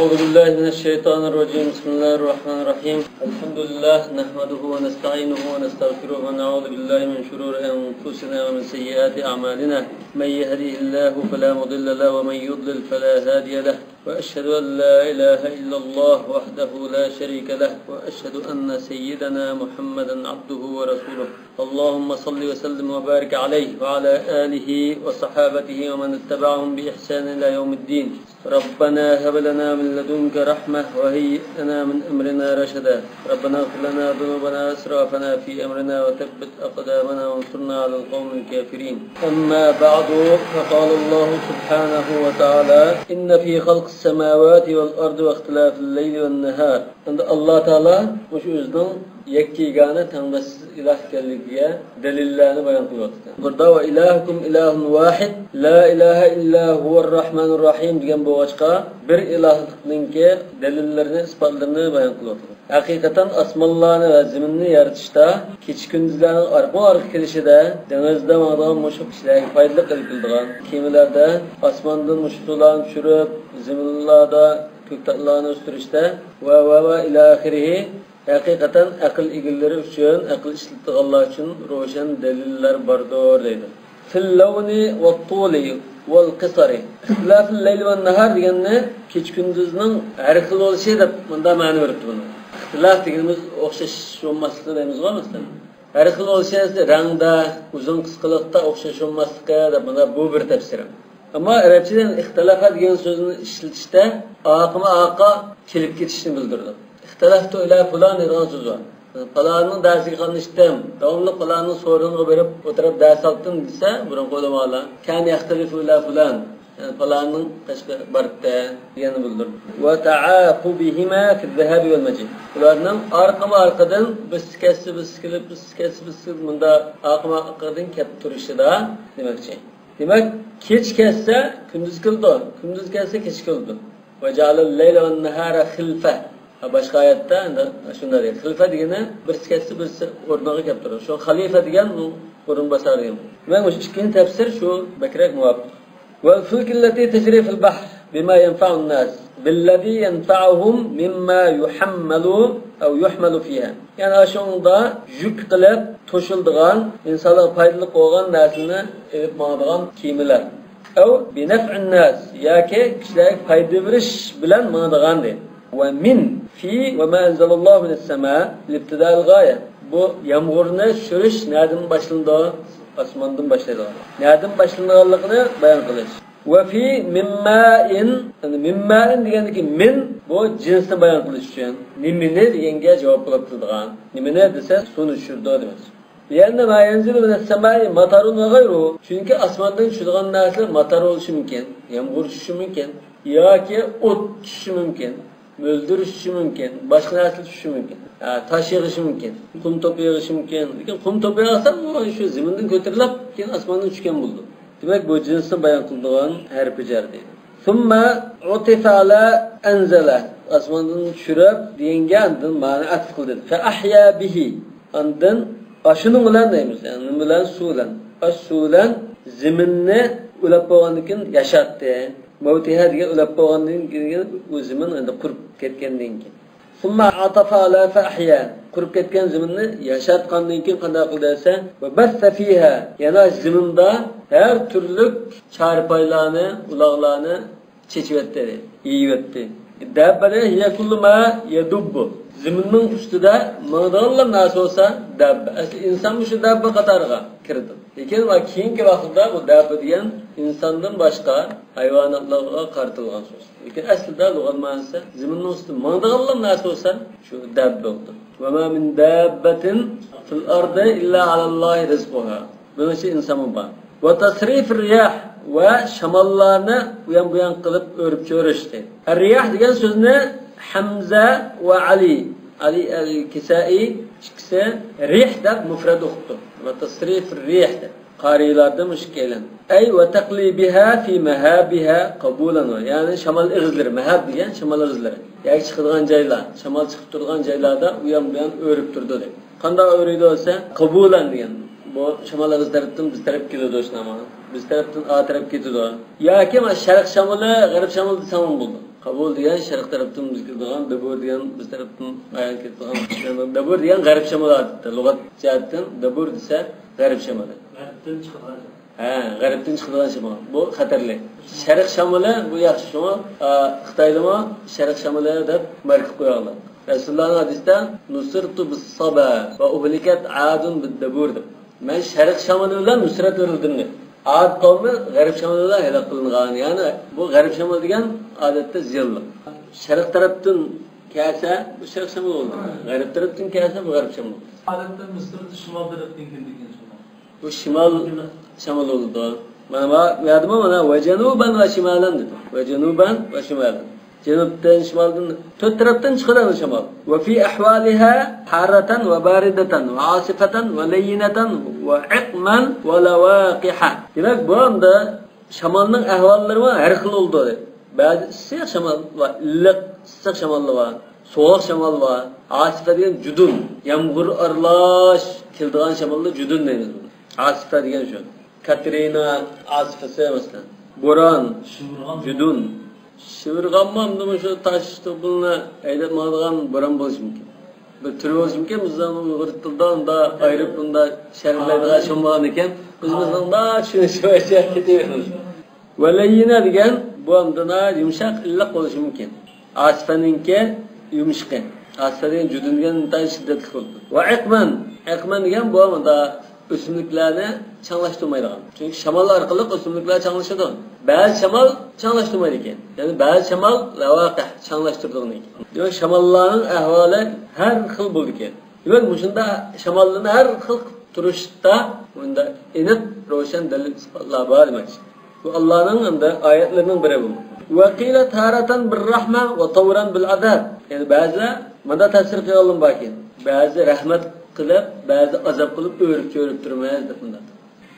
أعوذ بالله من الشيطان الرجيم. بسم الله الرحمن الرحيم. الحمد لله نحمده ونستعينه ونستغفره ونعوذ بالله من شرور أنفسنا ومن سيئات أعمالنا. من يهده الله فلا مضل له ومن يضلل فلا هادي له. وأشهد أن لا إله إلا الله وحده لا شريك له وأشهد أن سيدنا محمدا عبده ورسوله. اللهم صل وسلم وبارك عليه وعلى آله وصحابته ومن اتبعهم بإحسان إلى يوم الدين. ربنا هب لنا من لدنك رحمة وهيئ لنا من أمرنا رشدا. ربنا اغفر لنا ذنوبنا وإسرافنا في أمرنا وثبت أقدامنا وانصرنا على القوم الكافرين. أما بعد، فقال الله سبحانه وتعالى: إن في خلق السماوات والأرض واختلاف الليل والنهار. عند الله تعالى مش özünün yekkigane tanrısız ilah kelligiye delillerini bayan kılıyordu. Burada ve ilahukum ilahun vahid la ilahe illa huvarrahmanur rahim degan bu açqa bir ilahlıkninki delillerini isbatlarını bayan kılıyordu. Hakikaten asmanlarını ve ziminni yaratışta kechi kunduzlarning arqa kelishida dengizda ma'lum mushuk kishilarga foydali qildigan kemalarda osmondan mushuklarni tushirib ziminlarda ko'katlarni o'stirishda va ila axirihi hakikaten akıl ilgilileri için, akıl işletiğanlar için roşan deliller bardır deydi. Fil lavni ve tuli ve kısari. İhtilafil leyli ve nahar degenine keç gündüzünün her xil oluşu da bunda mani veripti bunu. İhtilaf degenimiz oxşaş olmaslığı deyimiz var mı? Her xil oluşu rangda, uzun kısqılıqta oxşaş olmaslığı da bunda bu bir tefsiri. Ama Arapçadan ihtilafa degen sözünü işletişte aqa kelip ketişini bildirdi. İhtilaftu ila fulan degan söz var. Falanın dersi qilishdim, davomli falanın sorununu berib o'tirib ders oldim desa, burun qo'yamala. Kan yaxtalifu ila fulan. Falanın qashqa barda degani bildirdi. Va ta'aqubihima fi az-zahab wal majid. Ularning arqadan biz kesib bunda arqadan kelib turishida demakchi. Demak, kech kelsa kunduz qildi, kunduz kelsa kech qildi. Va ja'alal layla wan nahara khilfa. Başka ayette şunlar deyil. Xilfa degeni birisi o'rniga kelib turadi. Shu xalifa degan o'rin basar degan. Men o'sha ikkinchi tafsir shu bakrak muvofiq. Wal fulk allati tajri fil bahr bima yanfa'u an-nas billadhi yanfa'uhum mimma yuhmalu fiha. Yani shunda yuk qilib to'shildigan, insonlarga foydali bo'lgan narsani elib boradigan kiyimlar. Aw bi naf'in nas yoki kishilarga foyda berish bilan boradigan deydi. ومن في وما أنزل الله من السماء لابتداء الغاية. Bu yağmurni tushirish nereden başlandı? Osmondan başladı. Nereden başlanganligini bayon qilish. Ve fi mimma'in degandiki min bu jinsni bayon qilish uchun nimani deganga javob qilib turadigan. Nimani desa suvni tushirdi demak. Yani ma yanzilu min as-sama'i matarun ve gayru. Çünkü osmondan tushadigan narsa matar bo'lishi mumkin, yağmur tushishi mumkin yoki o't tushishi mumkin. Öldürüşü mümkün, başka nasıl düşüşü mümkün, taş yığışı mümkün, kum topu yığışı mümkün. Lekin kum topu yığırsan o şu ziminden götürülüp keyin osmondan tushgan buldu. Demek bu cinsni bayon qiladigan harfi jar deydi. Thumma utifa ala anzala. Osmondan tushirib degandan ma'ni atf qildi. Fa ahya bihi. Andan ashuning bilan deymiz. Yani nima bilan? Suv bilan. Suv bilan ziminni ulab qo'ygandan keyin yashatdi. Mavtiha degan ulab qo'ygandan keyin o'zimin endi qurib ketgandan keyin. Summa atafa ala fahya. Qurib ketgan ziminni yashatgandan keyin qanday qildi desa, va bassa fiha. Yana ziminda har turli charpaylarni, uloqlarni chechiyotdi, yeyotdi. Dabbada hiya kullu ma yadubbu. Ziminning ustida ma'dallar narsa bo'lsa dabba. Asli inson shu dabba qatoriga kirdi. Lekin va keyingi vaqtda bu dabba degan insondan boshqa hayvonotlarga qaratilgan so'z. Lekin aslida lug'at ma'nosi ziminning ustida ma'dallar narsa bo'lsa shu dabba bo'ldi. Va ma min dabbatin fil ardi illa alallohi rizquha. Bunisi inson bor. Va tasrifir riyah va shamollarni bu yan qilib o'rib cho'rishdi. Ar-riyah degan so'zni Hamza ve Ali al-Kisai ikisi rih deb mufrad o'qibdi. Va tasrif rih deb qarilarda mushkilan. Ay va taqlibiha fi mahabiha qabulan. Yani shamol ig'izlari, mahab degan shamol ig'izlari. Yoki chiqadigan joylar, shamol chiqib turgan joylarda u ham bilan o'rib turdi deb. Qanday o'riydi bo'lsa, qabulan degan. Bu shamol ig'iz tarafdan biz taraf keladi o'sha namani. Biz tarafdan a taraf ketadi. Yoki sharq shamoli, g'arb shamoli desam bo'ldi. Qabul degan sharq tarafdan bizga degan, dabur degan biz tarafdan ayol ketgan. Dabur degan g'arb shamoli adetda lug'at jihatdan dabur desa g'arb shamoli. G'arbdan chiqadi. Ha, g'arbdan chiqadigan shamol. Bu xatarli. Sharq shamoli bu yaxshi shamol. Xitoydami sharq shamoli deb mark qo'yganlar. Rasulullohning hadisida nusirtu bis-saba va uhlikat adun bid-dabur deb. Men sharq shamoli bilan nusrat verildim. Ad qavmi g'arb shamoli bilan halok qilingan. Ya'ni bu g'arb shamoli degan odatda ziyonli. Sharq tarafdan kelsa bu sharq shamoli bo'ldi. G'arb tarafdan kelsa bu g'arb shamoli. Odatda Misrda shimol tarafdan kelgan shamol. Bu shimol shamoli bo'ldi. Mana yadimi mana va januban va shimalan dedi. Va januban va shimalan. Janubdan shimoldan to'rt tarafdan chiqadi shamol. Va fi ahwaliha haratan va baridatan va asifatan va layyinatan va iqman va lawaqiha. Demak bu anda shamolning ahvollari har xil bo'ldi. Ba'zi issiq shamol va iliq issiq shamollar bor. Soğuk shamol bor. Asifa degan judun, yomg'ir aralash keladigan shamollar judun deymiz. Asifa degan shu. Katrina asifasi masalan. Bo'ron, judun. Shivirg'anmamda shu tosh to'pilni haydab madigan bo'ron bo'lishi mumkin. Bir turi bo'lishi mumkin. Bizdan Uyg'ur tilida unda ayirib bunda sharhlaydigan shamol ekan. Bizimizdan da shuni shuncha ketaveramiz. Valayyina degan bu amdana yumshoq iliq bo'lishi mumkin. Asifaninki yumshoq. Asifa degan judun degan shiddatli bo'ldi. Va iqman degan bu amda o'simliklarni changlashtirmaydigan. Chunki shamol orqali o'simliklar changlashadi. Ba'zi shamol changlashtirmaydi ekan. Ya'ni ba'zi shamol lavaqih changlashtiradigan ekan. Demak shamollarning ahvoli har xil bo'ldi ekan. Demak shunda shamollarning har xil turishda bunda aniq ro'shan dalil isbotlar bor demak. Bu Allohning hamda oyatlarining biri bu. Va qila taratan bir-rahma va tawran bil-adab. Ya'ni ba'zi manda ta'sir qilgan bor ekan. Ba'zi rahmat qilib, ba'zi azob qilib o'rib turmaydi deb bunda.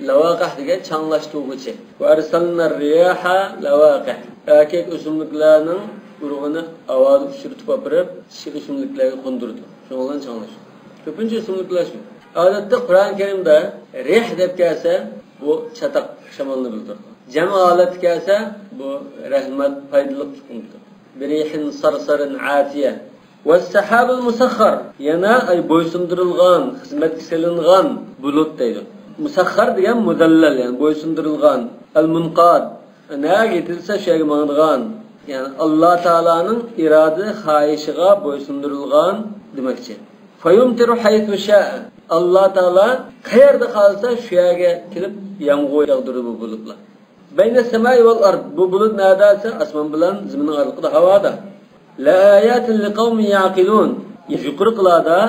Lavaqih degan changlashtiruvchi. Va arsalna riyaha lavaqih. Erkak o'simliklarning urug'ini havoda uchirib qo'yib, shu o'simliklarga qo'ndirdi. Shundan changlash. Ko'pincha o'simliklar shu. Odatda Qur'on Karimda rih deb kelsa, bu chataq shamolni bildiradi. Jamoat kelsa, bu rahmat, foydalik chiqindi. Birihin sarsarin atiya. والسحاب المسخر yana ay bo'ysundirilgan, xizmatga selingan bulut deydi. Musakhar degan mudallal, yani bo'ysundirilgan, al-munqad. Ana yetilsa shayga mangdigan, yani Alloh taolaning irodi xohishiga bo'ysundirilgan demakchi. Fayumtiru haythu sha'a. Alloh taolo qayerda qolsa shu yerga kelib yomg'ir yog'diradi bu bulutlar. Bayna samai val ard. Bu bulut nadasa asman bilan zaminning orqasida havoda. La ayatin liqawmin yaqilun. Yuqoriqlarda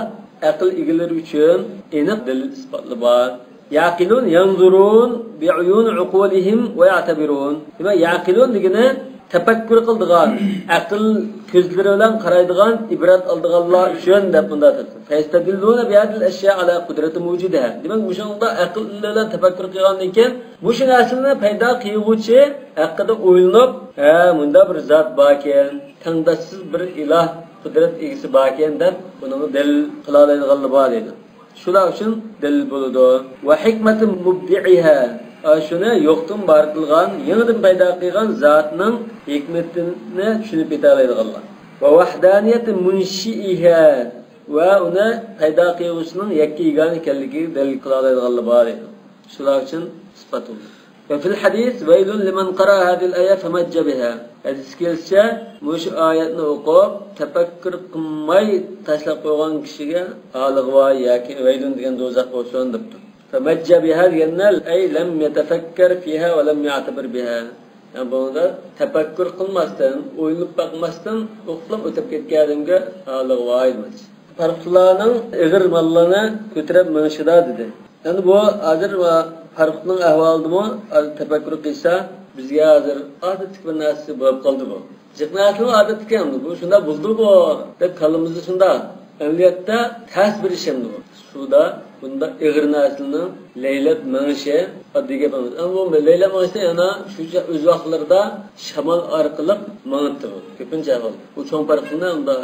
aql egalari uchun aniq dalil isbotlar bor. Yaqilun yanzurun bi'uyun uqulihim va ya'tabirun. Demak, yaqilun degani tafakkur qiladigan, aql ko'zlari bilan qaraydigan, ibrat oladiganlar uchun deb bunda aytildi. Fastadilluna bi hadhihi al-ashya' ala qudrati mawjudaha. Demak, mushunda aql bilan tafakkur qilgandan keyin mush narsani paydo qiluvchi haqida o'ylanib, bunda bir zot bor ekan, tangdashsiz bir iloh, qudrat egasi bor ekan deb buni dalil qila oladiganlar bor edi. Shular uchun dalil bo'ladi. Va hikmatu mubdi'iha. Shuni yo'qdan bar qilgan, yangidan paydo qilgan zotning hikmatini tushunib yetadiganlar. Va vahdaniyati munshi'iha. Va uni paydo qiluvchining yakka yegani ekanligi dalil qila oladiganlar bor edi. Shular uchun isbot bo'ldi. Va fil hadis vaylun liman qara hadhihi al-aya famajja biha. Hadis kelsa, mush oyatni o'qib, tafakkur qilmay tashlab qo'ygan kishiga alig'va yoki vaylun degan do'zax bo'lsin debdi. Famajja biha deganlar ay lam yatafakkar fiha va lam ya'tabir biha. Yani bunda tafakkur qilmasdan, o'ylab bakmasdan o'qib o'tib ketganimga alig'va aytmas. Farqlarning ig'ir mallarni ko'tarib minishida dedi. Yani bu hozir va farqning ahvolidimi tafakkur qilsa bizga hozir odatlik bir narsa bo'lib qoldi bu. Jiqnatli odatlik endi bu shunda bo'ldi bu deb qalbimizda shunda aliyatda tas bir ishimdi bu. Suda bunda ig'ir narsaning laylab minishi oddiy bo'ladi. Ammo bu laylab minishi yana shu o'z vaqtlarida shamol orqali minibdi bu. Ko'pincha bo'ldi. Bu cho'ng farqini unda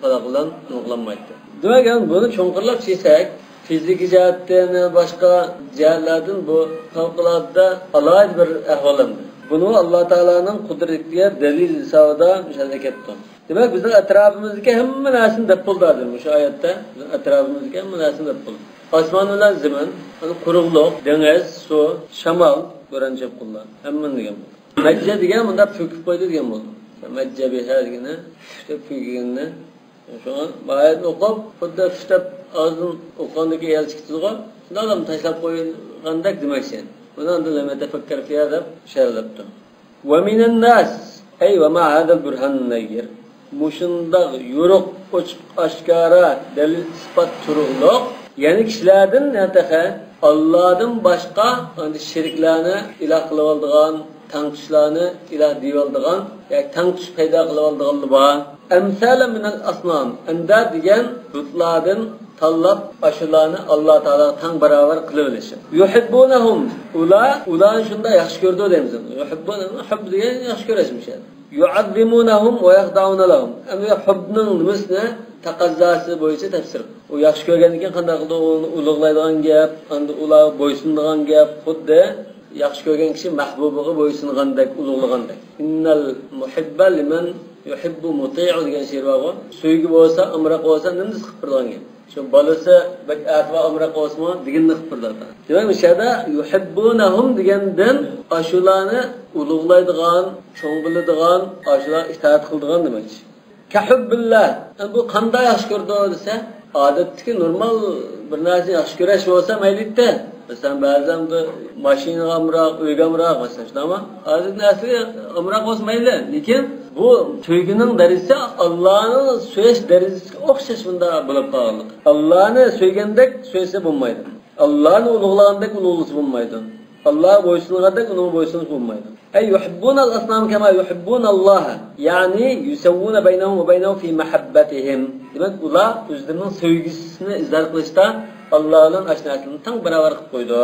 falaqlan aniqlanmaydi. Demak, buni cho'nqirlab cheksak fizik jihatdan boshqa jihatlardan bu favqulodda alohida bir ahvolimdi. Bunu Allah Teala'nın kudretiga dalil hisobida müşahede etdi. Demek bizim etrafımızdaki hamma narsani deb bo'ldi bu oyatda. Etrafımızdaki hamma narsani deb bo'ldi. Osmon bilan zamin, quruqlik, dengiz, suv, shamol ko'rinchib qoldi. Hamma degan bo'ldi. Majja degan bunda to'kib qo'ydi degan bo'ldi. Majja biha degani deb to'kigani. Shuna bayat o'qib, xuddi kitоб o'zim o'qigandagi elchi kitobga shundan tashlab qo'ygandek demakchi. Bundan da lama tafakkar fiha deb sharhlabdi. Va minan nas ay va ma hada al-burhan an-nayyir. Mushundaq yo'ruq ochiq oshkora dalil isbot turuqliq ya'ni kishilardan nataha Allohdan boshqa shirklarni iloh qilib oldigan, tanqishlarni iloh deb oldigan yoki tanqish paydo qilib oldiganlar bor. Amsala min al-asnam anda degan butlardan tanlab ashularni Alloh taolo tang barobar qilib olishi. Yuhibbunahum ular shunda yaxshi ko'rdi deymiz. Yuhibbunahum hubb degan yaxshi ko'rishmish. Yu'azzimunahum va yaxdauna lahum. Ammo hubbning nimasini taqazzasi bo'yicha tafsir. U yaxshi ko'rganiga qanday qildi uni ulug'laydigan gap, endi ular bo'ysunadigan gap, xuddi yaxshi ko'rgan kishi mahbubiga bo'ysunagandek, ulug'lagandek. Innal muhibba liman yuhibbu muti'u degan she'r bor. So'ygi bo'lsa, amroq bo'lsa, nimni qilib turgan gap. Shu bolasi bak atva amroq bo'lsa, deganni qilib turadi. Demak, o'shada yuhibbunahum degandan ashularni ulug'laydigan, cho'ng biladigan, ashular itoat qiladigan demakchi. Kahubbillah. Bu qanday yaxshi ko'rdi desa, odatdagi normal bir narsa yaxshi ko'rish bo'lsa mayli-da. Masalan, ba'zan bu mashinaga amroq, uyga amroq bo'lsa, shunami? Hozir narsa amroq bo'lsa mayli, lekin bu to'ygining darajasi Allohning so'yish darajasiga o'xshash bunda bo'lib qoladi. Allohni so'ygandek so'ysa bo'lmaydi. Allohni ulug'lagandek ulug'lasa bo'lmaydi. Allah bo'ysunagandek uni bo'ysunib bo'lmaydi. Ay yuhibbuna al-asnam kama yuhibbuna Allah. Ya'ni yusawwuna baynahum va baynahu fi mahabbatihim. Demak, ular o'zlarining sevgisini izhor qilishda Allohning ashnasini tang barobar qilib qo'ydi.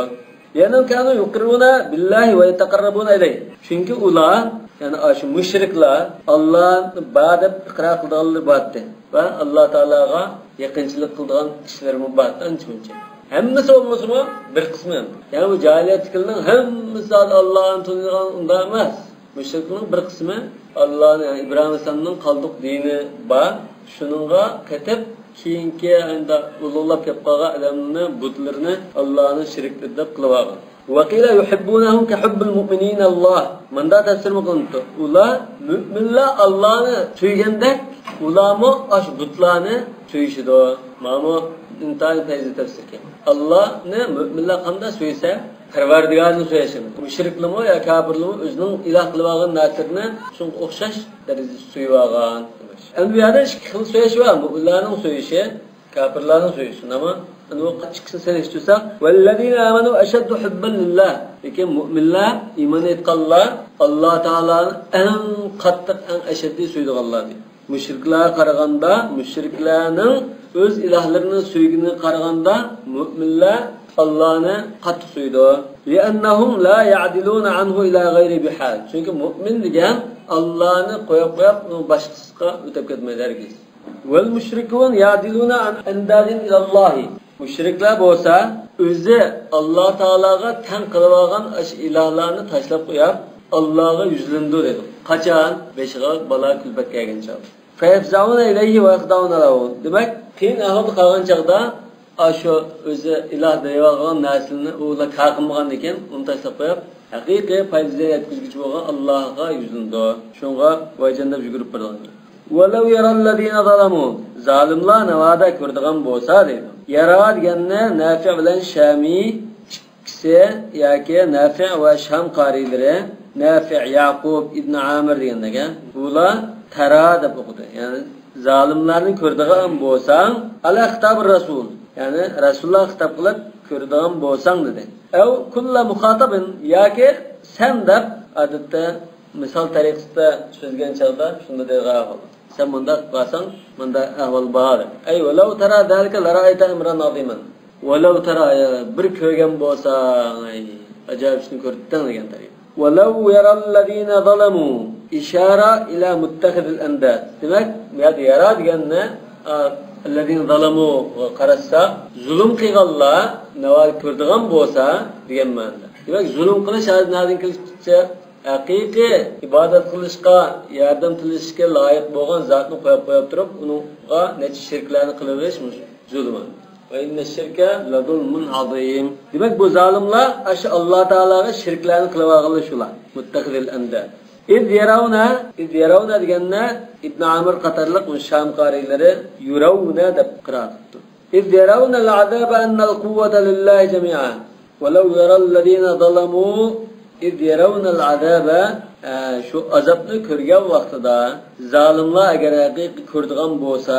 Yana kanu yuqirruna billahi va yataqarrabuna ilayhi. Chunki ular, ya'ni shu mushriklar Allohni badab iqror qilganlar batdi va Alloh taolaga yaqinchilik qilgan kishilar mubatdan chuncha. Hammasi olmasmi? Bir qismi. Yani bu cahiliyetliklerinin hammasi Allah'ın tanıyan unda emas. Müşriklerin bir qismi Allah'ın yani İbrahim Aleyhisselam'ın qaldık dini var. Şununla ketip keyinki anda ululab kep qalgan adamlarni butlarni Allah'ın şirkleri deb qilib olgan. Wa qila yuhibbunahum ka hubbil mu'minin Allah. Manda tafsir qilindi. Ular mu'minlar Allah'ni söygandek, ularmo aş butlarni söygishidi. Mana intay tezli tafsir ki. Allah'ni müminler qanday söylese, Parvardigarni söylesimi. Müşriklarmi ya kafirlarmi o'zining iloh qilib olgan narsalarni shunga o'xshash darajada so'yib olgan. Endi bu yerda ikki xil so'yish bor. Mu'minlarning so'yishi, kafirlarning so'yishi. Nima? Uni ikkisini sanashtirsak, vallazina amanu ashaddu hubban lillah. Lekin mu'minlar iymon etganlar Alloh taolani eng qattiq, eng ashaddiy so'ydiganlar. Müşriklar qaraganda, müşriklarning o'z ilohlarını söygini qaraganda mu'minlar Allah'ını qattiq so'ydi. Li'annahum la ya'diluna anhu ila g'ayri bihal. Çünkü mu'min degan Allah'ını qo'yib boshqasiga o'tib ketmaydi herkes. Vel mushrikun ya'diluna an andadin ila Allah. Müşriklar bo'lsa, o'zi Alloh taolaga tang qilib olgan ilohlarni tashlab qo'yib, Allohga yuzlandi dedi. Qachon? Beshiga bola kulbat kelgancha. Fayafzauna ilayhi va yakhdawna lahu. Demak, qiyin ahvol qolgan chaqda shu o'zi iloh deyotgan narsalarni ular qilmagan ekan, uni tashlab qo'yib, haqiqiy foyda yetkazuvchi bo'lgan Allohga yuzlandi. Shunga voyjanda yugurib borgan. Walau yarallazina zalamu. Zalimlar navada ko'rdigan bo'lsa dedi. Yara deganni Nafi' bilan Shami ikkisi yoki Nafi' va Sham qarilari, Nafi' Yaqub ibn Amir deganlarga ular tara deb o'qidi. Ya'ni zalimlarni ko'rdigan bo'lsang, ala xitob rasul. Ya'ni Rasululloh xitob qilib ko'rdigan bo'lsang dedi. Aw kullu muxatabin yoki sen deb odatda misol tariqasida so'zgan chog'da shunda degan sen bunda qilsang, bunda ahvol bor. Ay walau tara dalika la ra'ayta imran aziman. Walau tara bir ko'rgan bo'lsang, ajoyib ishni ko'rding degan tariq. Walau yarallazina zalamu ishara ila muttakhid al-andad. Demak, bu yerda yara deganni allazina zalamu qarasa, zulm qilganlar navol ko'rdigan bo'lsa degan ma'noda. Demak, zulm qilish hozirdan kelishcha haqiqiy ibodat qilishga, yordam tilashga loyiq bo'lgan zotni qo'yib turib, uningga necha shirklarni qilib zulm. Va inna shirka la zulmun azim. Demak bu zolimlar asha Alloh taolaga shirklarni qilib olganlar shular. Muttaqil anda. İz yarawna deganna Ibn Amir qatorliq Sham qoriylari yurawna deb qiraat qildi. İz yarawna al-azaba anna al-quwwata lillahi jami'an. Wa law yara alladhina zalamu iz yarawna al-azaba shu azobni ko'rgan vaqtida zolimlar agar haqiqiy ko'rdigan bo'lsa,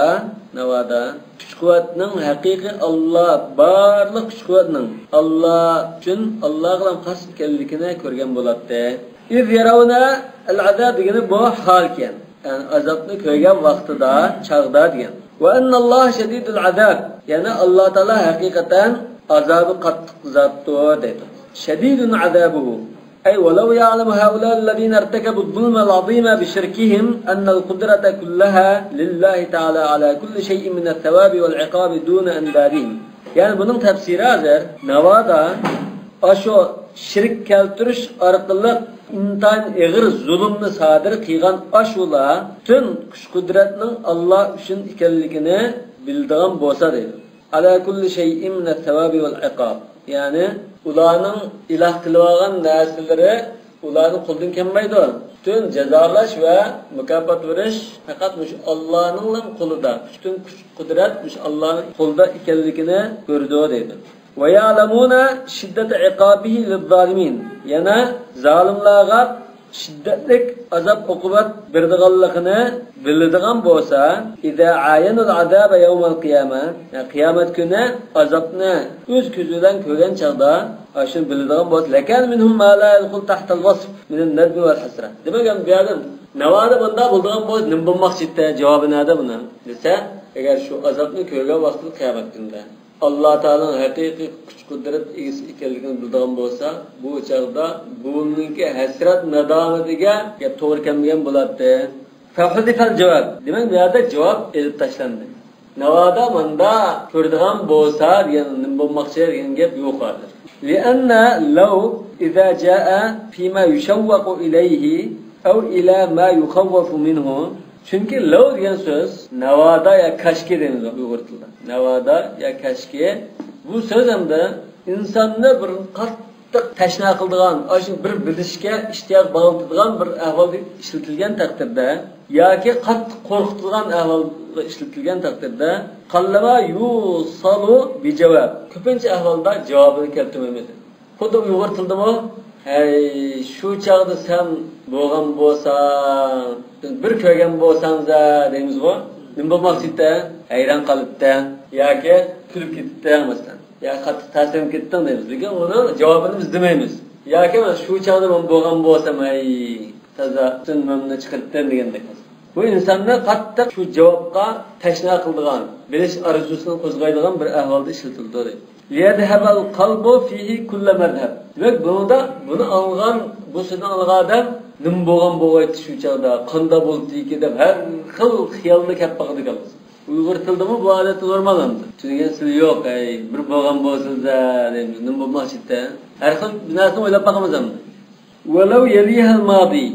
navoda kuch-quvvatning haqiqiy Alloh barliq kuch-quvvatning Alloh uchun Alloh bilan xos ekanligini ko'rgan bo'ladi. İz yarawna al-azab degani bu hol ekan. Yani azobni ko'rgan vaqtida, chaqda degan. Va annalloh shadidul azab. Yani Alloh taolo haqiqatan azobi qattiq zotdir deydi. Shadidun azabuhu. Ay walau ya'lamu haula alladhina irtakabu adh-dhulma al-'azima bi shirkihim anna al-qudrata kullaha lillahi ta'ala ala kulli shay'in min ath-thawabi wal-'iqabi duna andadihim. Yani bunun tafsiri hazır. Navada aşo shirk keltirish orqali intayin ig'ir zulmni sodir qilgan ashular tun kuch-qudratning Alloh uchun ekanligini bildigan bo'lsa deydi. Ala kulli shay'in min ath-thawabi wal-'iqab. Yani ularning iloh qilib olgan narsalari ularning qo'ldan kelmaydi. Tun jazolash va mukofot berish faqat mush Allohning qo'lida. Butun kuch-qudrat mush Allohning qo'lida ekanligini ko'rdi deydi. Ve ya'lamuna şiddete iqabihi liz-zalimin. Yana zalimlarga şiddetlik azap uqubat berdiganligini biladigan bo'lsa, idza ayanul azaba yawmal qiyamah, qiyomat kuni azobni o'z ko'zidan ko'rgan chaqda ashun biladigan bo'lsa, lakan minhum ma la yadkhul tahta al-wasf min an-nadb wal hasra. Demagan bu yerda navoda bunda bo'ladigan bo'lsa, nima bo'lmoqchi javobi nada buni desa, agar shu azobni ko'rgan vaqtda qiyomat kunida Allah Teala'nın haqiqiy kuch-qudrat egisi ekanligini bildigan bo'lsa, bu chaqda buningki hasrat nadomatiga gap to'g'ri kelmagan bo'ladi. Fahudifal javob. Demak, bu yerda javob elib tashlandi. Navoda manda ko'rdigan bo'lsa degan nima bo'lmoqchi degan gap yo'q hozir. Li'anna law idza jaa fima yushawwaqu ilayhi aw ila ma yukhawwafu minhu. Çünkü lav degan so'z navoda ya kashki deymiz Uyg'ur tilida. Navoda ya kashki bu so'z hamda insonni bir qattiq tashna qiladigan, shu bir bilishga ishtiyoq bag'ishlaydigan bir ahvolda ishlatilgan taqdirda yoki qattiq qo'rqitadigan ahvolda ishlatilgan taqdirda qallama yusalu bi javob. Ko'pincha ahvolda javobini keltirmaydi. Xuddi Uyg'ur tilidami? Hey, shu chaqda sen bo'lgan bo'lsan, bir ko'rgan bo'lsangiz deymiz-ku. Nima bo'lmoqchida? Hayron qolibdi yoki kulib ketibdi masalan. Ya qattiq ta'sir ketdim deymiz. Lekin uni javobini biz demaymiz. Yoki mana shu chaqda men bo'lgan bo'lsam, ay, toza tunmamni chiqirdim degandek. Bu insonni qattiq shu javobga tashna qiladigan, bilish arzusini qo'zg'aydigan bir ahvolda ishlatildi. Liyadhabal qalbu fihi kullu madhhab. Demak, buni algan, bu so'zni algan odam nim bo'lgan bo'g'aydi shu chaqda, qanda bo'ldiki deb har xil xiyolni kelib qoladigan. Uyg'ur tilidami bu odat normalandi. Tushungan so'z yo'q, ay, bir bo'lgan bo'lsa-da, deymiz. Nim bo'lmoqchida. Har xil narsani o'ylab boqamiz ham. Walau yalihal madi.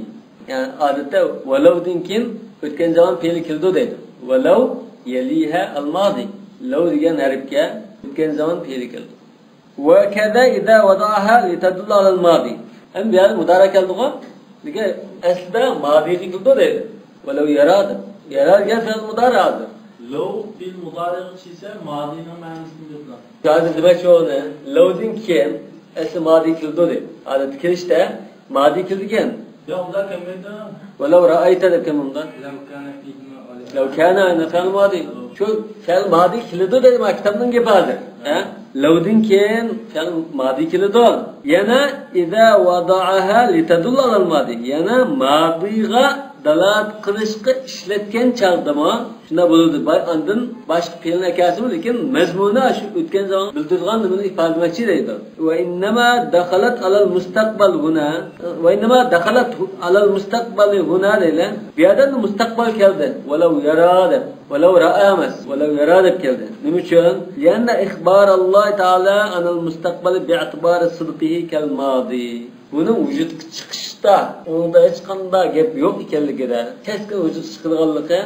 Yani odatda walawdan keyin o'tgan zaman fe'li keldi deydi. Walau yaliha al-madi. Law degan harfga o'tgan zaman fe'li keldi. Wa kaza idza wada'aha litadullu ala al-madi. Ham bu yerda mudara keldi-ku. Lekin aslida madi keldi deydi. Walau yarada. Yarada fe'l mudaradir. Law fe'l mudari ise madining ma'nosini biladi. Yani demek şu ne? Law'dan keyin asli madi keldi deydi. Odat kelishda madi kelgan. Ya unda kimda? Walau ra'ayta deb kim unda? Law kana ana fe'l madi. Şu fe'l madi keldi deydi maktabning gapidir. Ha? Law'dan keyin fe'l madi keldi. Yana idza wada'aha litadullu ala al-madi. Yana madiga dalat qilishga ishlatgan chaqdama shunda bo'ladi. Ondan boshqa fe'lni akasimi, lekin mazmuni shu o'tgan zaman bildirgan nimani ifodalovchi deydi. Va innama dakhalat alal mustaqbal huna. Va innama dakhalat alal mustaqbal huna deydi. Bu yerda mustaqbal keldi. Walau yarada, walau ra'amas, walau yarada keldi. Nima uchun? Yana ixbar Alloh taala anil mustaqbal bi'tibari sidqihi kal madi. Buni vujudga chiqishda unda hech qanday gap yo'q ekanligida, keskin vujud chiqadiganligi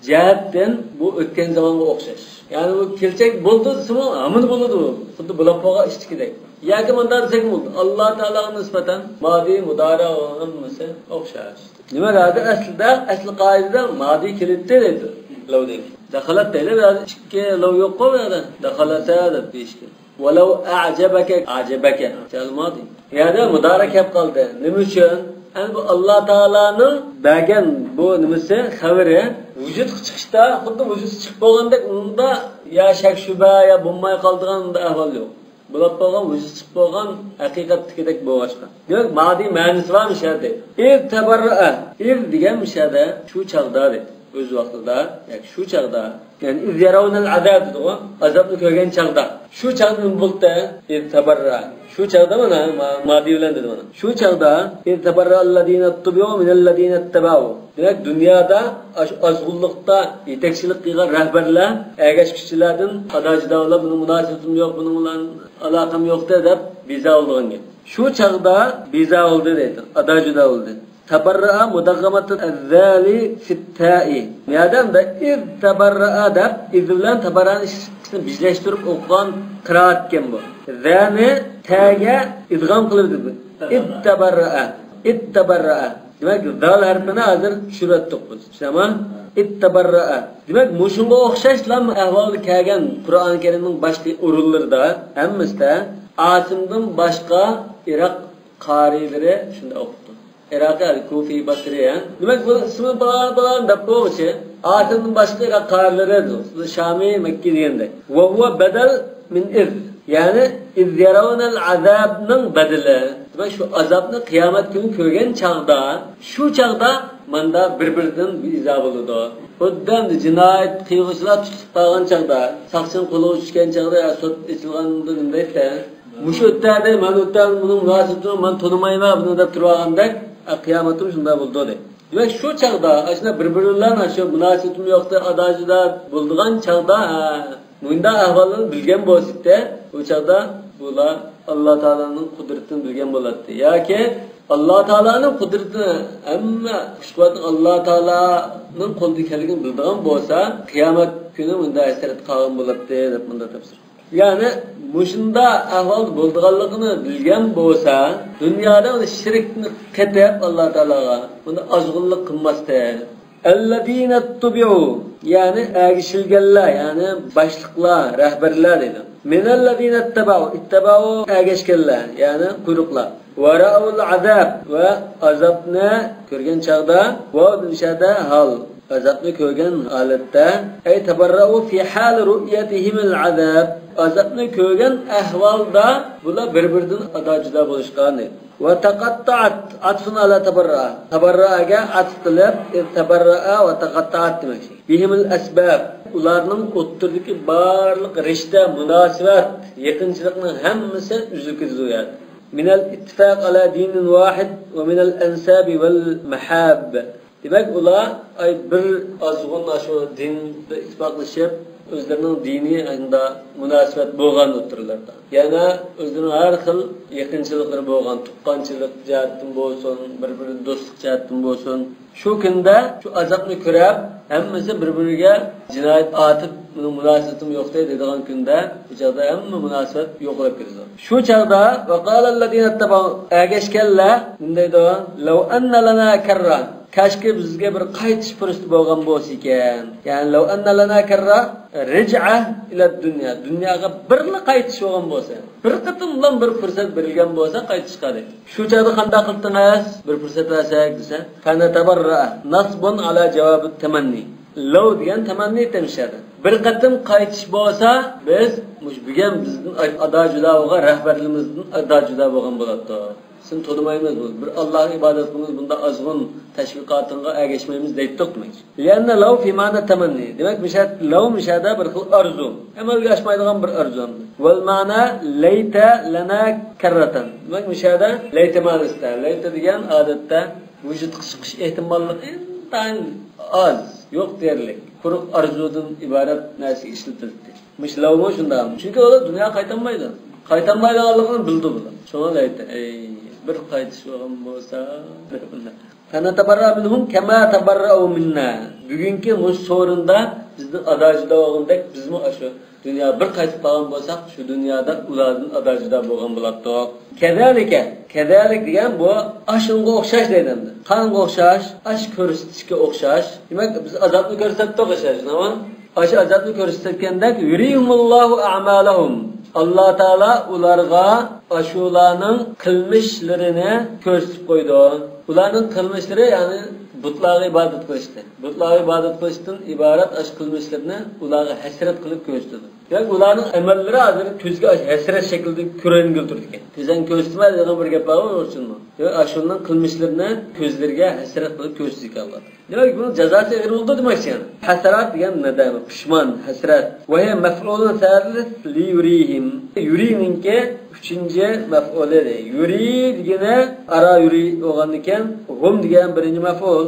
jihatdan bu o'tgan zamonga o'xshash. Ya'ni bu kelajak bo'ldi, simon amin bo'ladi bu. Xuddi bulab qo'ygan ishtikidek. Yoki bundan desak bo'ldi. Alloh taologa nisbatan modi mudora hammasi o'xshash. Nima deydi? Asli qoidada modi kelibdi deydi. Lavdek. Dakhalat deydi, ikki lav yo'q qo'yadi. Dakhalata deb deyishgan. Walau a'jabaka kalmadi. Ya'ni mudora kelib qoldi. Nima uchun? Bu Alloh taolaning bergan bu nimasi xabari vujudga chiqishda xuddi vujud chiqib bo'lgandek unda ya shak shubha ya bo'lmay qoldigan unda ahvol yo'q. Bo'lib qolgan vujud chiqib bo'lgan haqiqatdagidek bo'lishqa. Demak, ma'ni ma'nosi var mishadi. Tabarra degan mishada shu chaqda dedi. O'z vaqtida, yoki shu chaqda, ya'ni iz yarawunal azab dedi, azobni ko'rgan chaqda. Shu chaqdan bo'ldi tabarra. Shu chaqda mana ma'di bilan dedi mana. Shu chaqda tabarra alladina tubiu minalladina tabau. Demak, dunyoda azg'ulliqda yetakchilik qilgan rahbarlar ergashkichilardan qadajidavlar buni munosabatim yo'q, buni bilan aloqam yo'q deb biza olgan. Shu chaqda biza oldi dedi. Adajida oldi. Tabarra'a mudaghamatu az-zali fit-ta'i. Madam da iz tabarra'a deb iz bilan tabarra'ni ikkisini birlashtirib o'qigan qiraat ekan bu. Zani ta'ga idg'am qilib dedi. Ittabarra'a. Demak, zal harfini hozir tushirdik biz. Tamam? Ittabarra'a. Demak, mushunga o'xshashlar ahvolga kelgan Qur'oni Karimning boshqa o'rinlarida hammasida Asimdan boshqa Iroq qorilari shunda o'qidi. Iroqda Kufi, Basriya. Demak, bu ismi balan deb qo'yishi, Asimdan boshqa Iroq qorilari, Shami, Makka deganda. Va huwa badal min iz. Ya'ni iz yarawunal azabning badali. Demak, shu azobni qiyomat kuni ko'rgan chaqda, shu chaqda manda bir-biridan izoh bo'ladi. Xuddi jinoyat qiluvchilar tutib qolgan chaqda, saqsin qo'li tushgan chaqda, sud etilganda nima deydi? Mush o'tadi, men o'tdan buni munosabatim, men tonimayman buni deb turganda, qiyomatim shunday bo'ldi dedi. Demak, sşu çağda aslında bir-birleriyle şu münasebtim yoktu, adacıda bulduğun çağda bunda ahvalını bilgen bolsakda, o çağda bular Allah Teala'nın kudretini bilgen boladı. Ya ki Allah Teala'nın kudretini ama kuşkuatın Allah Teala'nın qo'ldaligini bildiğin bolsa, kıyamet günü bunda esaret qalgan boladı deb bunda tafsir. Yani mushunda ahval bo'lganligini bilgan bo'lsa, dunyoda shirkni qatib Alloh taologa buni azg'unlik qilmasdi. Alladina tubiu, yani ergishilganlar, yani boshliqlar, rahbarlar dedi. Minalladina ittabau ergashganlar, yani quyruqlar. Vara'ul azab va azabni ko'rgan chaqda va dunyoda hal azabni ko'rgan holatda ay tabarra'u fi hal ru'yatihim al-azab azabni ko'rgan ahvolda bular bir-biridan adojida bo'lishgan edi. Va taqatta'at atfun ala tabarra'a tabarra'ga atf qilib tabarra'a va taqatta'at demak. Bihim al-asbab ularning o'ttirdagi barliq rishta munosabat yaqinchilikning hammasi uzilib ketadi. Min al-ittifaq ala dinin wahid va min al-ansab wal mahab. Demek ular bir azg'un shu dinda ittifoqlashib o'zlarining diniy anda munosabat bo'lgan o'tirlarda. Yana o'zlarining har xil yaqinchiliklari bo'lgan, tuqqanchilik jihatdan bo'lsin, bir-biriga do'stlik jihatdan bo'lsin. Shu kunda shu azobni ko'rib, hammasi bir-biriga jinoyat atib, buni munosabatim yo'q deydigan kunda, bu chaqda hamma munosabat yo'qolib ketadi. Shu chaqda va qala alladina tabau agashkanlar deydi, "Law anna lana karran" Kaşki bizge bir qaytish fursati bo'lgan bo'lsa ekan. Ya'ni law anna lana karra raj'a ila dunya. Dunyoga birli qaytish bo'lgan bo'lsa, bir qatimdan bir fursat berilgan bo'lsa qaytishga deydi. Shu chaqda qanday qildingiz? Bir fursat olsak desa, kana tabarra nasbun ala javob tamanni. Law degan tamanni temishadi. Bir qatim qaytish bo'lsa, biz mush bugan bizning adajulaga rahbarlarimizning adajula bo'lgan bo'ladi. Sen to'lamaymiz bu. Bir Allohning ibodat qilamiz, bunda azg'un tashviqotiga ergashmaymiz deydik demak. Yana law fi ma'na tamanni. Demak, mishat law mishada bir xil arzu. Amalga oshmaydigan bir arzu. Wal ma'na layta lana karratan. Demak, mishada layta ma'nosida. Layta degan odatda vujudga chiqish ehtimolligi tan az, yo'q derlik. Quruq arzudan iborat narsa ishlatildi. Mish law mo shunda. Chunki ular dunyo qaytanmaydi. Qaytanmaydiganligini bildi bular. Shuna layta. bir qaytish bo'lgan bo'lsa fanatabarra minhum kama tabarra'u minna. Bugungi mush so'rinda bizning adajida bo'lgandek bizmi shu dunyo bir qaytib qolgan bo'lsak, shu dunyoda ularning adajida bo'lgan bo'lardik. Kedalik degan bu ashunga o'xshash deydi. Qanga o'xshash? Ash ko'rsatishga o'xshash. Demak biz azobni ko'rsatdik o'xshash, nima? Ash azobni ko'rsatgandek yurihumullohu a'malahum. Allah Taala ularga ashularning qilmishlarini ko'rsatib qo'ydi. Ularning qilmishlari ya'ni butlarga ibodat qilishdi. Butlarga ibodat qilishdan iborat ash qilmishlarini ularga hasrat qilib ko'rsatdi. Yani ularning amallari hozir ko'zga hasrat shaklida ko'ringil turdi ekan. Ko'zdan ko'rsatmaydi degan bir gap bor o'shunmi? Yo ashundan qilmishlarini ko'zlarga hasrat qilib ko'rsatdi Allah. Demak bu jazosi ig'ir bo'ldi demakchi yani. Hasrat degan nadama, pishman, hasrat. Va hiya maf'ulun thalith li yurihim. Yurininki 3-maf'uli. Yuri degani ara yuri bo'lgan ekan, hum degan birinchi maf'ul,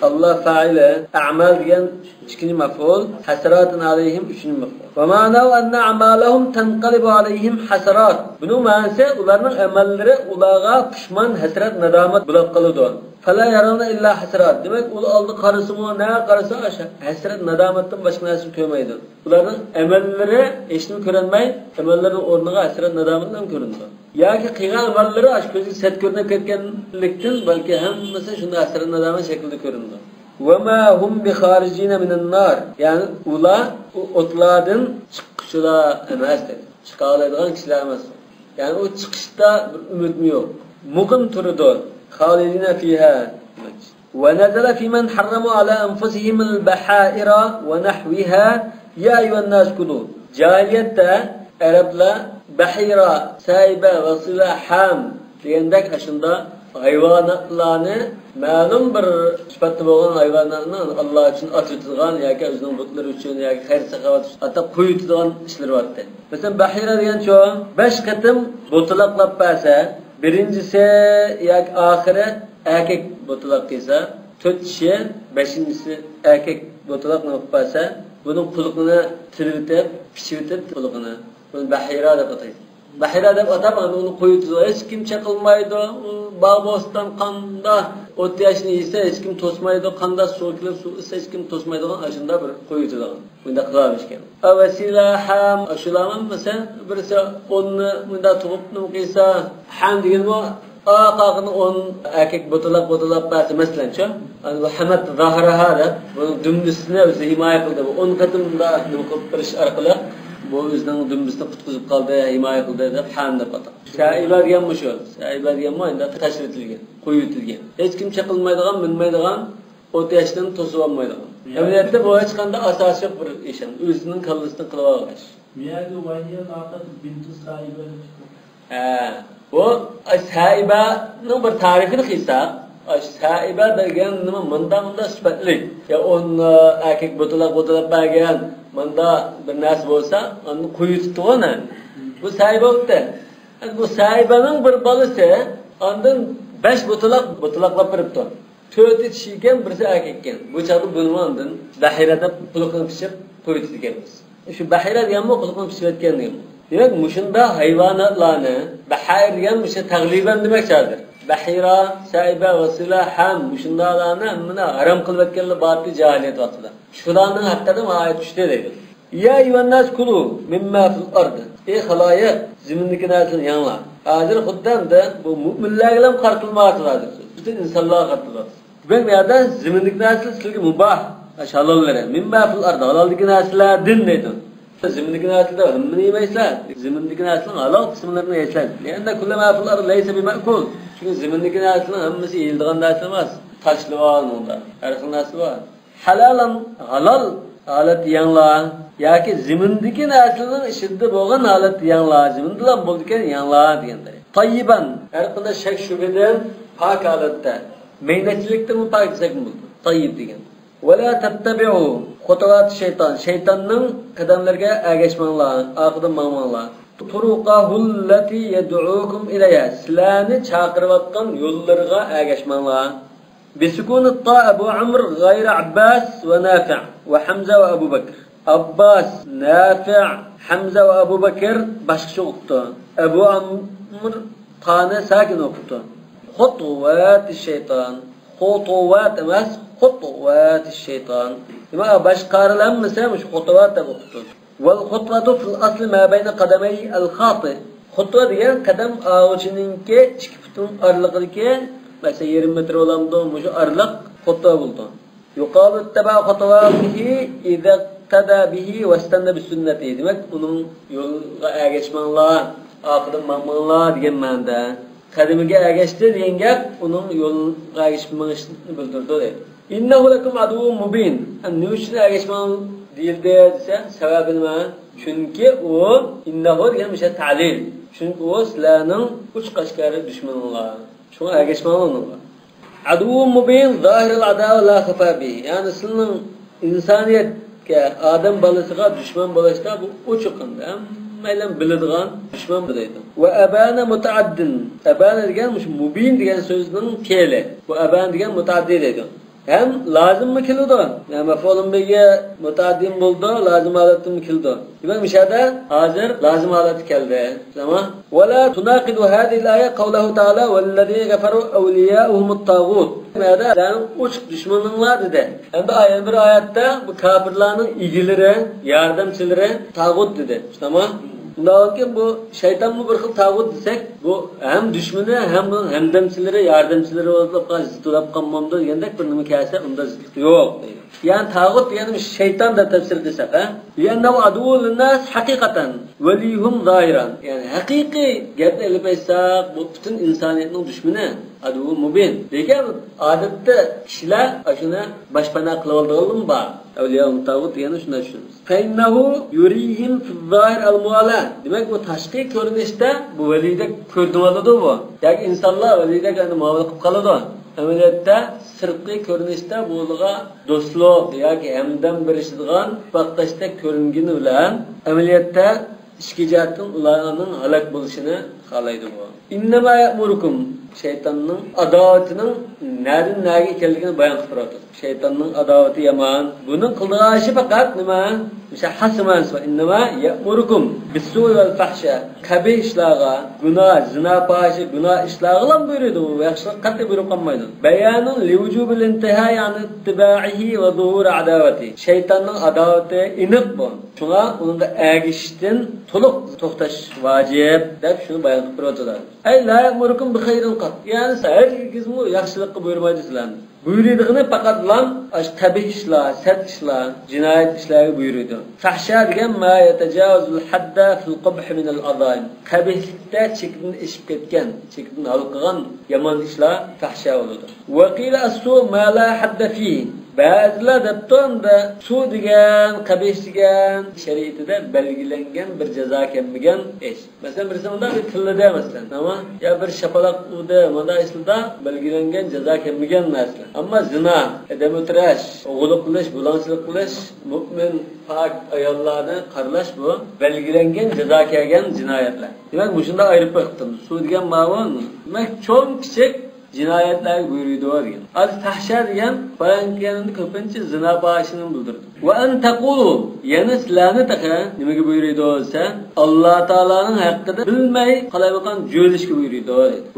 Allah fa'ili, a'mal degan ikkinchi maf'ul, hasratun alayhim 3-maf'ul. Va ma'nahu anna a'malahum tanqalibu alayhim hasarat. Buning ma'nosi ularning amallari ularga pishman, hasrat, nadomat bo'lib qoladi. Fala yarana illa hasrat. Demak, u oldi qarasimi, na qarasa o'sha hasrat, nadomatdan boshqa narsa ko'rmaydi. Ularning amallari hech nima ko'rinmay, amallarining o'rniga hasrat, nadomatdan ko'rindi. Yoki qilgan amallari ash ko'zga set ko'rinib ketganlikdan balki hammasi shunday hasrat, nadomat shaklida ko'rindi. وَمَا هُمْ بِخَارِجِينَ مِنَ النَّارِ. Yani ular o'tlardan chiqishlar emas dedi. Chiqa oladigan kishilar emas. Yani o chiqishda bir umidmi yo'q. Muqim turdi. Xalidina fiha. وَنَزَلَ فِي مَنْ حَرَّمُوا عَلَى أَنفُسِهِمُ الْبَحَائِرَ وَنَحْوِهَا يَا أَيُّهَا النَّاسُ كُلُوا. Cahiliyetdə Ərəblər bahira, sayba, vasila, ham degandek aşında hayvanatlarni ma'lum bir sifatda bo'lgan hayvonlarni Alloh uchun otilgan yoki o'zining butlari uchun yoki xayr-saxovat uchun atab qo'yiladigan ishlar bor edi. Masalan, bahira degan cho 5 qatim butlaqlab bersa, birinchisi yoki oxiri erkak butlaq qilsa, 4 kishi 5-inchisi erkak butlaqlab bersa, buning qulqini tiriltib, pichitib qulqini buni bahira deb ataydi. Bahira deb atab uni qo'yib hech kim chaqilmaydi, bog' boston qanda o't yashni yesa hech kim to'smaydi, qanda suv kelib suv issa hech kim to'smaydigan ashunda bir qo'yiladigan. Bunda qilamiz ekan. Avasila ham shularni masalan birisi onni bunda tug'ib nima qilsa, ham degan bu aqaqni on erkak botolab bersa masalancha, ani bu hamat zahraha deb bu dumdisini o'zi himoya qildi. Bu 10 qatimda nima qilib turish orqali bu o'zining dumbisini qutqizib qoldi, himoya qildi deb ham deb atadi. Saiba degan bu shu. Saiba degan endi tashritilgan, qo'yitilgan. Hech kim chaqilmaydigan, minmaydigan, o't yashdan to'sib olmaydigan. Amaliyotda bu hech qanday asosiy bir ish ham. O'zining kallasidan qilib olish. Miyagi vayya faqat bintu saiba. Bu saibaning bir ta'rifini qilsak, saiba degan nima munda sifatli. Ya on erkak botolab bergan manda bir narsa bo'lsa, uni qo'yib tutdi. Bu saiba o'tdi. Bu saibaning bir bolasi ondan 5 botolaqlab beribdi. 4 kishi ekan, birisi erkak ekan. Bu chaqda bo'lmandan bahirada qulqini pishib qo'yib ekanmiz. Shu bahira deganmi qulqini pishayotgan degan. Demak, mushunda hayvonotlarni bahir degan musha tagliban demakdir. Bahira, saiba, vasila ham mushundalarni mana harom qilib o'tganlar bordi jahiliyat vaqtida. Shularning haqqida oyat tushdi deydi. Ya ayyuhannas kulu mimma fil ard. Ey xaloyiq, zimindagi narsani yanglar. Hozir xuddanda bu mu'minlar bilan qartilmoqda hozir. Butun insonlar qartilmoqda. Bu yerda zimindagi narsa sizga mubah, halollar. Mimma fil ard, haloldagi narsalardan deydi. Zimindagi narsalar hammani yemaysizlar. Zimindagi narsalar halol qismlarini yeysizlar. Endi kullama fil ard laysa bima'kul. Çünkü zimindagi narsalar hammasi yeyiladigan narsa emas. Tashlival unda. Har xil narsa bor. Halalan halol holat yanglar yoki zimindagi narsaning ishida bo'lgan holat yanglar, zimindilar bo'lgan yanglar deganday. Tayyiban har qanday shak shubhadan pok holatda, mehnatchilikdan pok desak bo'ldi. Tayyib degan. Wala tattabi'u xutuvat shayton. Shaytonning qadamlariga ergashmanglar, oqidan mangmanglar. Turuqahullati yad'ukum ilayha. Sizlarni chaqirayotgan yo'llarga ergashmanglar. Bisukunit ta Abu Amr g'ayri Abbas va Nafi' va Hamza va Abu Bakr. Abbas, Nafi', Hamza va Abu Bakr boshqacha o'qitdi. Abu Amr ta'ni sakin o'qitdi. Hutuvat şeytan. Hutuvat emas, hutuvat şeytan. Nima boshqarilanmasa shu hutuvat deb o'qitdi. Wal khutwatu fil asli ma bayna qadamay al khati. Xutva degan qadam og'uchininki 2 butun orliqdagi mesela 20 metr olamdı, şu arlıq xutva buldu. Yuqalu ittaba xutvabihi idza tada bihi ve istanda bis sünneti. Demek onun yolga ergeçmanlar, aqıdan mammanlar degan ma'noda. Qadimiga ergeçdi degan gap onun yolga ergeçmanishni bildirdi. İnnehu lekum aduvun mubin. Nima uchun ergeçman deyildi desa, sababi nima? Chunki u innehu degan o'sha ta'lil. Chunki u sizlarning uch qashqari dushmanlar. Şuna ergeçman olunlar. Aduvun mubin zahiril adav la khafa bi. Yani sizin insaniyetke adam balısıga düşman balışta bu uçukunda. Meylen biladigan düşman bulaydı. Ve abana mutaaddin. Abana deganmiş mubin degan sözünün fiili. Bu abana degan mutaaddid deydi. Hem lazım mı kildi? Yani mef'ulun bihi mutaaddin buldu, lazım halatı mı kildi? Demek müşahede hazır lazım halatı geldi. Tamam. Ve la tunaqidu hadihi al-aya qawluhu ta'ala vellezîne keferu evliyâuhumut tağut. Ma'da yani uç düşmanlar dedi. Hem de bir ayette bu kafirlerin ilgileri, yardımcıları tağut dedi. Tamam. Bundan ki bu şeytan mı bir xil tağut desek bu hem düşmanı hem hemdemçileri, yardımcıları olup zıtılap qalmamdı degandek bir nima kelsa unda zıtlık yok deydi. Yani tağut yani şeytan da tefsir desek ha. Yani bu aduvul nas haqiqatan velihum zahiran. Yani haqiqiy gapni ilib aytsak bu bütün insoniyatning dushmani aduvu mubin. Lekin odatda kishilar shuni boshpana qilib oldiganmi bor. Avliyo tağut yani shunday tushunamiz. Fa'innahu yurihim fi-zahir al-muala. Demek bu tashqi ko'rinishda bu validek ko'rdim oladi bu. Yoki insonlar validek muomala qilib qoladi. Amaliyotda sirtqi ko'rinishda bularga do'stlik yoki hamdam berishadigan vaqtda ko'ringani bilan amaliyotda ichki jihatdan ularning halok bo'lishini xohlaydi bu. Innama ya'murukum şeytanın adavatının nereden nereye keldiğini bayan qilib turadi. Şeytanın adavati yaman. Bunun qildigan ishi faqat nima? O'sha hasmas va innama ya'murukum bis-su'i vel fahsha. Qabih ishlarga, gunoh, zina, fahish, gunoh ishlarga ham buyuradi. U yaxshilik qat'iy buyruq qilmaydi. Bayanun li wujubil intihai an ittiba'ihi va zuhur adavati. Şeytanın adavati iniq bu. Shunga unga ergishishdan to'liq to'xtash vojib deb shuni bayon qilib turadilar. Ay la ya'murukum bi khayrin qat. Yani herkesmi yaxshilikqa buyurmaydi sizlarni. Buyuradiğini faqat lan qabih ishlar, sad ishlar, jinoyat ishlarga buyuradi. Fahsha degan ma yatajawazul hadda fil qubh min al-adhaim. Qabihlikda chekdan ishib ketgan, chekdan hal qilgan yomon ishlar fahsha bo'ladi. Wa qila as-su ma la hadda fi. Ba'zilar debtonda su degan, qabih degan shariatida belgilangan bir jazo kelmagan ish. Masalan, bir zamanda bir tilida masalan, ama ya bir shapaloq udi, mana isida belgilangan jazo kelmagan narsa. Amma zina, adam o'tirash, o'g'irlik qilish, bulanchilik qilish, mu'min pak ayollarni qarlash bu belgilangan jazo kelgan jinoyatlar. Demak, bu shunda ayirib qo'ydim. Su degan ma'no, demak, cho'ng kichik jinoyatlar buyurdi degan. Az fahsha degan bayanganni ko'pincha zina boshini bildirdi. Va an taqulu yana sizlarni taqa nimaga buyurdi desa, Alloh taolaning haqqida bilmay qalayotgan jo'lishga buyurdi.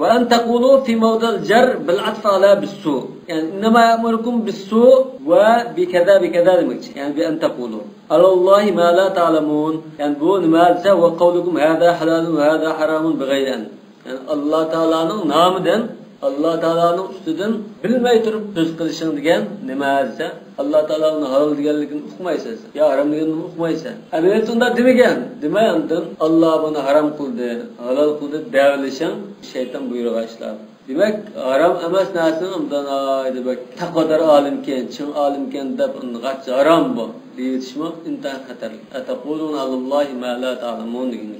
Va an taqulu fi mawdal jar bil atf ala bis-su. Yani inma ya'murukum bis-su va bi kaza demoqchi. Yani bi an taqulu Allohi ma la ta'lamun. Yani bu nima desa va qawlukum hada halalun va hada haramun bighayri an. Yani Alloh taolaning nomidan Allah Teala'nın üstüden bilmey turib söz qilishing degan nima desa, Alloh taoloning halol deganligini uqmaysan, yo harom deganini uqmaysan. Amaliyat unda demagan. Demayandin Alloh buni harom qildi, halol qildi deylishing shayton buyrug'i ishlar. Demak, harom emas narsani undan demak, taqodar olimken, chin olimken deb g'ach harom bu deyishmi inta xatarli. Ataquluna Allohi ma la ta'lamun degan.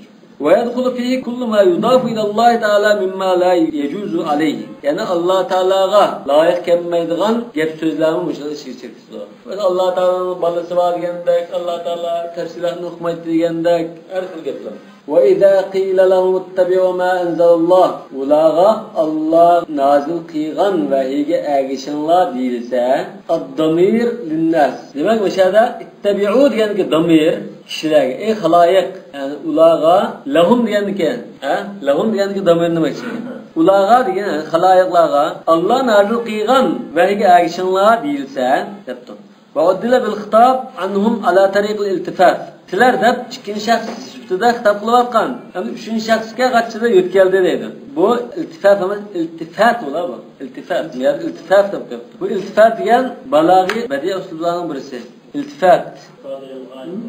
ويدخل فيه كل ما يضاف إلى الله تعالى مما لا يجوز عليه. Yani Allah Teala'ga layık gelmeydiğen gep sözlerimi müşahede şirketidir. Ve Allah Teala'nın balası var diyendek, Allah Teala tefsirlerini okumaydı diyendek, her türlü gepler. وَإِذَا قِيلَ لَهُمُ اتَّبِعُوا مَا أَنزَلَ اللّٰهِ Ulağa Allah nazil kıygan vehiyge ergişinler değilse ad-damir linnas. Demek müşahede ittebi'u diyen ki damir kişilerge, halayık yani ulağa lahum diyen ki lahum diyen ki damir demek için. Ularga degan xaloyiqlarga Alloh nazil qilgan vahiga ergishinglar deyilsa, debdi. Va uddila bil xitob anhum ala tariqil iltifat. Sizlar deb ikkinchi shaxs sifatida xitob qilayotgan. Endi uchinchi shaxsga qatchida yo'tkaldi dedi. Bu iltifat emas, iltifat bo'lar bu. Iltifat, ya'ni iltifat deb gapdi. Bu iltifat degan balog'iy badiiy uslublarning birisi. İltifat.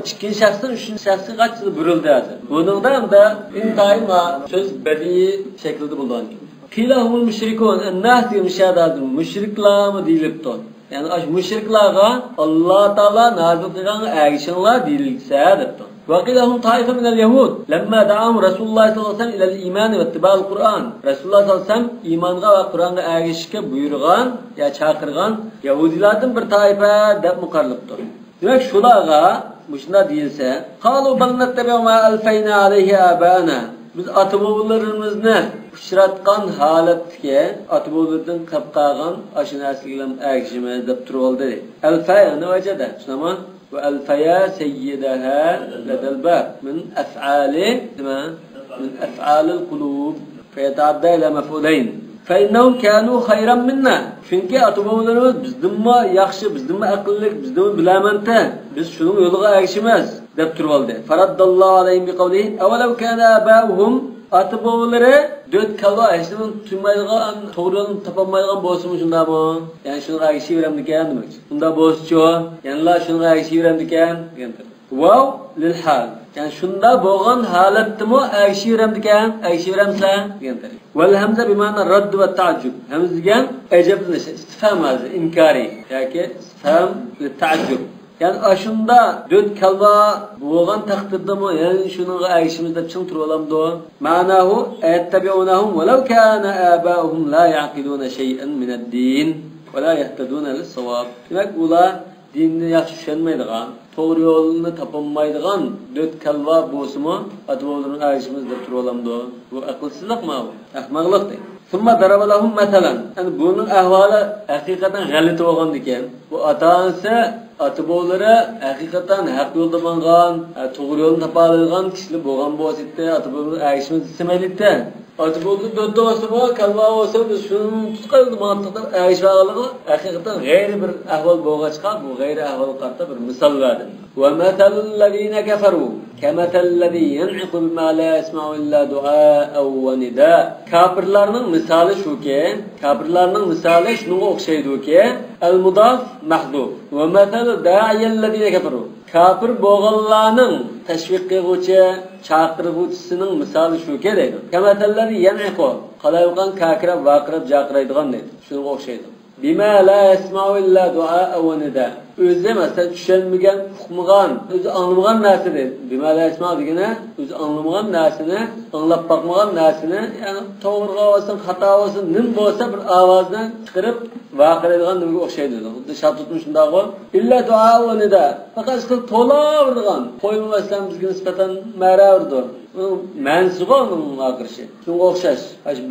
İkinci şahsdan üçüncü şahsga qatchida burildi hozir. Buningda hamda intaima söz badiiy shaklda bo'lgan. Qilahumul mushrikun an-nahdi mishadadun mushriklarmi deyilibdi. Yani aş müşriklarga Allah Taala nazil qilgan ergishinglar deyilsa debdi. Vaqilahum taifa minal yahud lamma da'am Rasululloh sallallohu alayhi vasallam ila al-iman va ittiba'il Qur'an. Rasululloh sallallohu alayhi vasallam iymonga va Qur'onga ergishishga buyurgan, ya chaqirgan yahudilardan bir taifa deb muqarribdir. Demak shularga shunda deyilsa, qalu bal nattabi'u ma alfayna alayhi abana. Biz ata-bobolarimizni uchratgan holatga ata-bobolardan qolib qolgan ashu narsalarga ergishimiz deb turoldi. Alfayna vajada, tushunami? Ve alfaya seyyidaha ladal bab min af'ali min af'alil qulub feyata'adda ila maf'ulayn. فإنهم كانوا خيرا منا. Çünkü ata-bobolarimiz bizdenmi yaxshi, bizdenmi aqlli, bizdenmi bilamanta. Biz şunun yoluga ergishimiz deb turoldi. Faraddallohu alayhim bi qawlihi awalaw kana aba'uhum ata-bobolari dört kalva eşinin tümaydigan, to'g'ri yo'lni topolmaydigan bo'lsa-mu shundami? Ya'ni shuni ergishaveramdikan demoqchi. Unda bo'lsa-chi, yana shuni ergishaveramdikan degandir. Wow lil hal. Yani shunda bo'lgan holatdimi ergishaveramdikan, ergishaveramsizlar degandir. Wal hamza bi ma'na radd va ta'ajjub. Hamza degan ajablanish, istifham hozir, inkari yoki istifham li ta'ajjub. Yani aşında dört kalva bo'lgan taqdirdami, yani shunga ergishimiz deb ching turib olamdi. Ma'nahu attabi'unahum wa law kana aba'uhum la ya'qiluna shay'an min ad-din wa la yahtaduna lis-sawab. Demak ular dinni yaxshi tushunmaydigan, to'g'ri yo'lni topolmaydigan dört kalva bo'lsa-mu, ata-bobolarning ergishimiz deb turib olamdi. Bu aqlsizlikmi bu? Ahmoqlikdir. Summa daraba lahum masalan. Yani bunun ahvoli haqiqatan g'alati bo'lgan ekan. Bu ata-onasi ata-bobolari haqiqatan haq yo'lda bo'lgan, to'g'ri yo'lni topa olgan kishilar bo'lgan bo'lsa-da, ata-bobolar ergishimiz istamaylikda. Ata-bobolar dodda bo'lsa, kalva bo'lsa, biz shuni tutqaydi mantiqda ergishganligi haqiqatan g'ayri bir ahvol bo'lg'achqa, bu g'ayri ahvol qarta bir misol berdi. Wa matalul ladina kafaru kamatalladhi yan'iqu bima la yasma'u illa du'a wa nida. Kafirlarning misoli shuki, kafirlarning misoli shunga o'xshaydi-ki, al-mudaf mahdhuf. Wa matalu da'iyalladhina kafaru. Kafir bo'lganlarning tashviq qiluvchi, chaqiruvchisining misoli shuki deydi. Kamatalladhi yan'iqu. Qalayqan kakirab, vaqirab, jaqiraydigan deydi. Shunga o'xshaydi. Bima la yasma'u illa du'a wa nida. O'zi mesela tushunmagan, uqmagan, o'zi anglamagan narsa deydi. Bima la yasma'u degani o'zi anglamagan narsani, anglab boqmagan narsani, ya'ni to'g'ri bo'lsin, xato bo'lsin, nim bo'lsa bir ovozni chiqarib vaqiraydigan nimga o'xshaydi. Xuddi shatutmi shundaqmi? Illa du'a va nida. Faqat qilib to'laveradigan. Qo'ymasdan bizga nisbatan ma'ravirdi. Mansuga uning vaqirishi. Shunga o'xshash,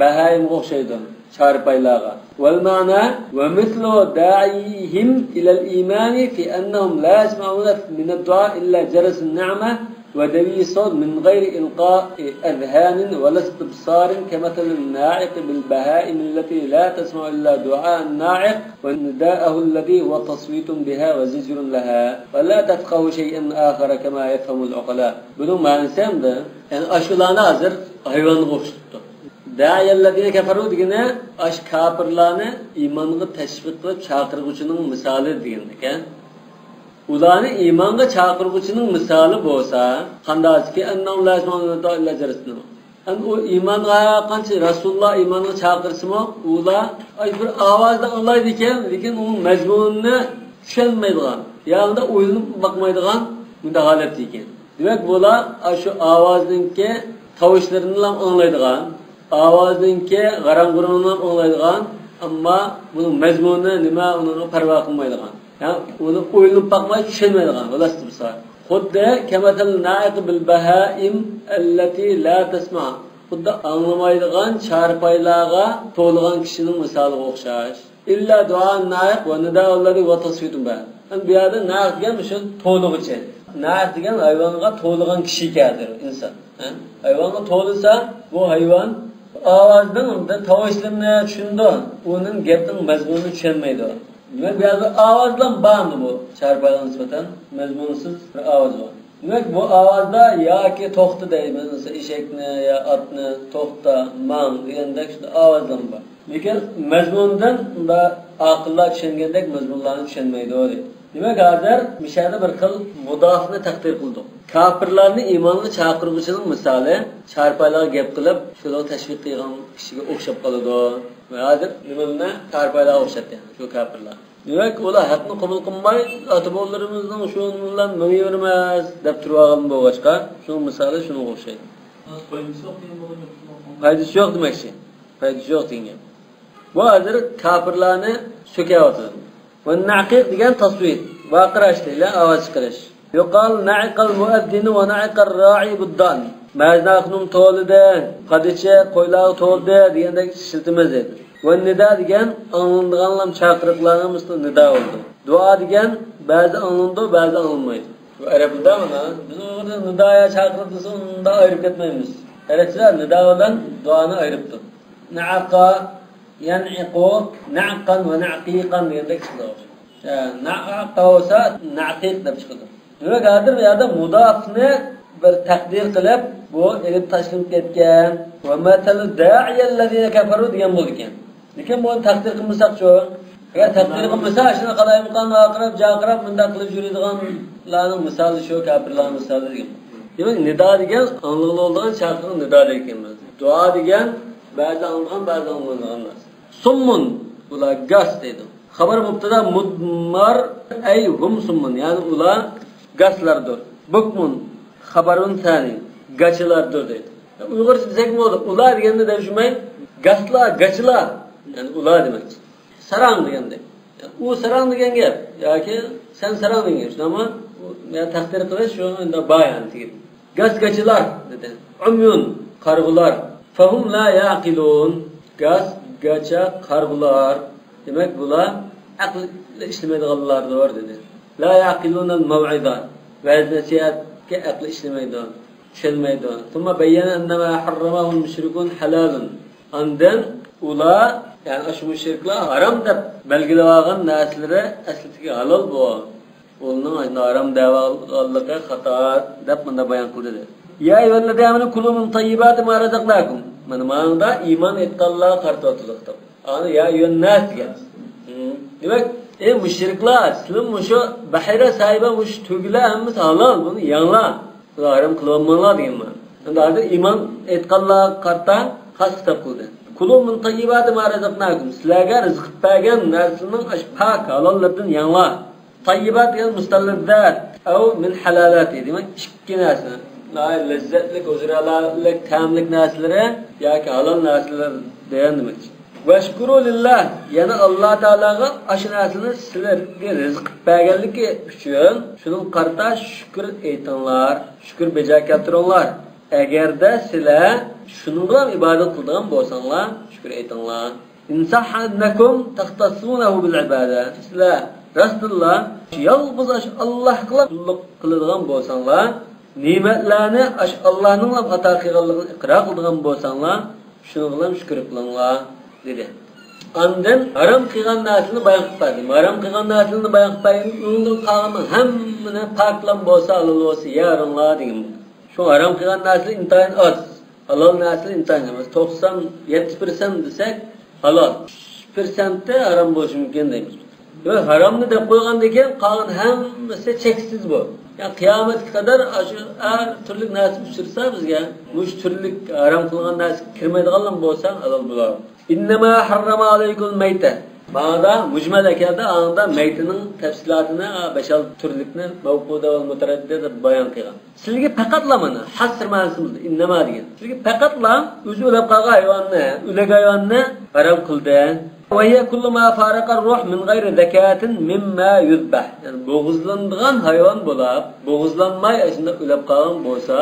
bahaimga o'xshaydi. Çarpaylağa. والمعنى ومثل داعيهم إلى الإيمان في أنهم لا يسمعون من الدعاء إلا جرس النعمة ودوي صوت من غير إلقاء أذهان ولا استبصار كمثل الناعق بالبهائم التي لا تسمع إلا دعاء الناعق ونداءه الذي هو تصويت بها وزجر لها ولا تفقه شيئا آخر كما يفهم العقلاء. Bunun manası da yani aşılarına hazır hayvanı koşturdu. Da'iyalladina kafaru degani ash kafirlarni iymonga tashviq qilib chaqiruvchining misoli degan ekan. Ularni iymonga chaqiruvchining misoli bo'lsa, qandayki annahum la yasma'una illa jarasna. An u iymonga qancha Rasululloh iymonga chaqirsimi, ular ay bir ovozda anglaydi ekan, lekin uning mazmunini tushunmaydigan, ya'ni o'ylanib boqmaydigan bunday holat ekan. Demak, bular shu ovozninki tavushlarini ham anglaydigan, ovozninki g'aram-g'urumni anglaydigan, ammo buning mazmuni nima, uni parvo qilmaydigan. Yani uni o'ylanib boqmay tushunmaydigan, bilasizmi? Xuddi kamatal na'iq bil bahaim allati la tasma. Xuddi anglamaydigan charpaylarga to'lgan kishining misoliga o'xshash. Illa du'a na'iq va nida'u alladhi wa tasfitun ba. Bu yerda na'iq degan shu to'lig'ichi. Na'iq degan hayvonga to'lgan kishi keladi, inson. Hayvonga to'lsa, bu hayvon ovozdan unda tavishlimni tushundi, uning gapining mazmunini tushunmaydi. Demak, bu yerda ovoz bilan bormi bu? Sharpaga nisbatan mazmunsiz bir ovoz bor. Demak, bu ovozda yoki to'xta deymiz, masalan, eshakni yo otni to'xta, man degandek shunday ovozlar bor. Lekin mazmundan unda aqllar tushungandek mazmunlarni tushunmaydi deydi. Demak, hozir mishada bir xil mudofni taqdir qildik. Kafirlarni iymonga chaqiruvchining misoli sharpalarga gap qilib, shular tashviq qilgan kishiga o'xshab qoladi. Va hozir nimani sharpalarga o'xshatdi shu kafirlar. Demak, ular haqni qabul qilmay, ota-bobolarimizning shu bilan mingavermas deb turgan bo'lg'achqa, shu misoli shunga o'xshaydi. Foydasi yo'q demakchi. Foydasi yo'q degan. Bu hozir kafirlarni so'kayotdi. Va naqiq degan tasvir, vaqirash bilan ovoz chiqarish. Yuqal naqiqal muazzin va naqiqar ra'i biddan. Maznaqnum to'lida, qadicha qo'ylar to'ldi degandek shiltimiz edi. Va nida degan anlanadigan chaqiriqlarimiz nida bo'ldi. Duo degan ba'zi anlandi, ba'zi anlanmaydi. Bu arabda mana biz o'rda nidoya chaqirsa unda ayirib ketmaymiz. Arablar nido bilan duoni ayiribdi. Naqa yan'iqu na'qan va naqiqan degandek chiqadi. Naqa bo'lsa naqiq deb chiqadi. Demak, hozir bu yerda mudofni bir taqdir qilib, bu elib tashlab ketgan va matal da'iyallazina kafaru degan bo'ldi ekan. Lekin buni taqdir qilmasak-chi, agar taqdir qilmasa, shuna qalayimqon vaqirab, jaqirab bunda qilib yuradiganlarning misoli shu kafirlarning misoli degan. Demak, nido degan anliqli bo'lgan chaqiriq nido ekanmiz. Duo degan ba'zi anliqan, ba'zi anliqan emas. Summun bular gas dedi. Xabar mubtada mudmar ay hum summun, ya'ni ular gaslardir. Bukmun xabarun tani gachilardir dedi. Uyg'urcha desak bo'ladi. Ular deganda da shumay gaslar, gachilar, ya'ni ular demak. Sarang deganda. U sarang degan gap yoki sen sarang degan. Shunami? Men taqdir qilish shu endi bayon deydi. Gasgachilar dedi. Umyun qarg'ular. Fahum la yaqilun. Gas gacha qarg'ular. Demak, bular aql ishlamaydiganlardir dedi. La yaqiluna al-maw'ida. Va'znasiyatga aql ishlamaydi, tushunmaydi. Thumma bayyana annama harramahu al-mushrikun halalun. Andan ular, ya'ni shu mushriklar harom deb belgilagan narsalari aslida halol bu. Uning harom da'volligi xato deb bunda bayon qildi. Ya ayyuhallazina amanu kulu min tayyibati ma razaqnakum. Mana ma'noda iymon etganlar qartoqliqdir. Ana ya ayyuhan nas degan. Demak, mushriklar sizlar mushu bahira sahiba mush tuglar hammasi halol, buni yanglar. Ular harom qilolmanglar degan ma'no. Endi hozir iymon etganlar qarta xas kitob qildi. Kulu min tayyibati ma razaqnakum. Sizlarga rizq bergan narsaning pok halollardan yanglar. Tayyibat degan mustallizat au min halalat demak ikki narsa. Lazzatlik, o'zralarlik, ta'mlik narsalari yoki halol narsalar degan demak. Vashkuru lillah, yana Alloh taolaga ashunasini sizlarga rizq berganligi uchun shuning qarta shukr aytinglar, shukr beja keltiringlar. Agarda sizlar shuning bilan ibodat qilgan bo'lsanglar, shukr aytinglar. Insahanakum taqtasunahu bil ibodat. Sizlar Rasulullah yolg'iz Allohga qulluq qiladigan bo'lsanglar, ne'matlarni Allohning ato qilganligini iqror qiladigan bo'lsanglar, shuning bilan shukr qilinglar dedi. Ondan harom qilgan narsani bayon qildi. Harom qilgan narsani bayon qildi. Undan qolgan hammani poklan bo'lsa, halol bo'lsa, yaringlar degan. Shu harom qilgan narsa intayin oz. Halol narsa intayin emas. 97% desak halol. 1% de harom bo'lishi mumkin deymiz. Ve haramni deb qo'ygandan keyin qolgan hammasi cheksiz bu. Yani qiyomatga qadar shu har turli narsa uchirsa bizga, mush turli harom qilgan narsa kirmaydiganlar bo'lsa halol bo'ladi. İnnema harrama alaykul mayta. Ba'da mujmal ekanda anda maytining tafsilotini 5-6 turlikni mavquda va mutaraddid deb bayon qilgan. Sizga faqatla mana hasr ma'nosida innama degan. Sizga faqatla o'zi o'lib qolgan hayvonni, o'lagan hayvonni harom qildi. Ve hiye kullu ma faraqa ruh min gayri zakatin mimma yuzbah. Yani bo'g'izlangan hayvon bo'lib, bo'g'izlanmay shunda o'lib qolgan bo'lsa,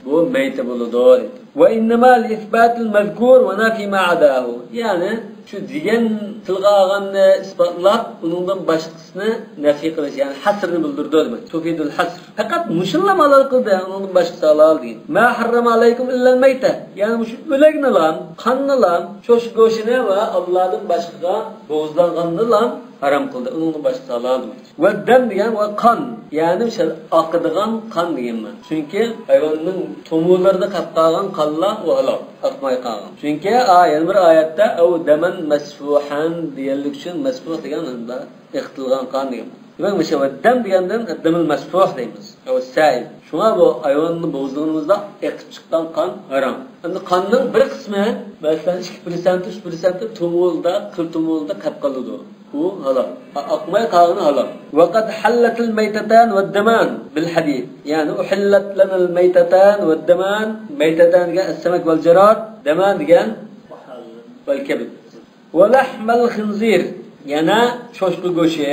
bu mayta bo'ladi. Ve innama li isbatil mazkur ve nafi ma adahu. Yani şu degan tilga olganni isbotlab, uningdan boshqasini nafiy qilish, ya'ni hasrni bildirdi demak. Tufidul hasr. Faqat mushullam halol qildi, uningdan boshqasi halol degan. Ma harrama alaykum illa al-mayta. Ya'ni mush o'lagni lan, qonni lan, cho'sh go'shini va Allohdan boshqaga bo'g'izlanganni lan haram qildi. Uningdan boshqasi halol demak. Va dam degan va qon, ya'ni o'sha oqadigan qon deganman. Chunki hayvonning tomo'larida qolib qolgan qonlar u halol, oqmay qolgan. Chunki yana bir oyatda "Aw daman masfuhan" deganlik uchun masfuh deganida iqtilgan qon degan. Demak, o'sha dam degandan damul masfuh deymiz. Aw sa'il. Shunga bu hayvonning bo'g'izligimizda eqib chiqqan qon haram. Endi qonning bir qismi, masalan 2%, 3% tomo'lda, qil tomo'lda qolib qoladi. Bu halal. Aqmay qolgani halal. Wa qad halatil maytatan wad-daman bil hadith. Yani uhillat lana al-maytatan wad-daman. Maytatan degan as-samak wal jarad, daman degan wal kabid. Wa lahmal khinzir. Yana cho'shqi go'shi.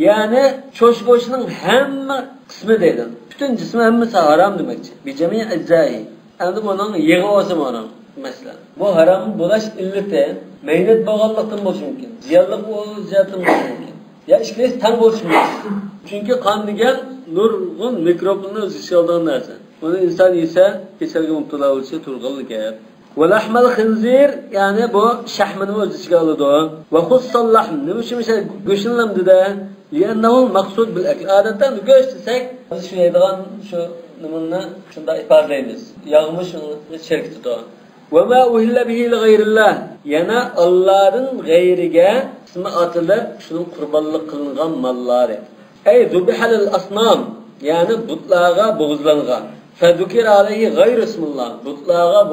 Yani cho'sh go'shining hamma qismi deydi. Bütün jismi hammasi haram demakchi. Bi jami' ajza'i. Endi buning yig'i o'zi haram. Mesela bu haram bulaş illeti meynet bağlılıktan bo'lishi mumkin. Ziyonli o'ziyatim bo'lishi mumkin. Ya ikkalasi tang bo'lishi mumkin. Chunki qon degan nurg'un mikroblarni o'z ichiga olgan narsa. Uni inson yesa kasalga mubtalo bo'lishi turg'unli gap. Va lahmal khinzir, ya'ni bu shahmini o'z ichiga oladi. Va xussal lahm, nima uchun o'sha go'shinlamdi-da? Li'annahu maqsud bil akl. Odatdan go'sht desak, biz shu yeydigan shu nimani shunda ifodalaymiz. Yog'mi shuni sherk tutadi. وَمَا أُهِلَّ بِهِ لِغَيْرِ اللّٰهِ. Yana Allah'ın gayriga ismi atılıb, şunun kurbanlık kılınğan malları. Ey zubihal asnam, yani butlağa boğuzlanğan. فَذُكِرَ عَلَيْهِ غَيْرُ اسْمِ اللّٰه. Butlağa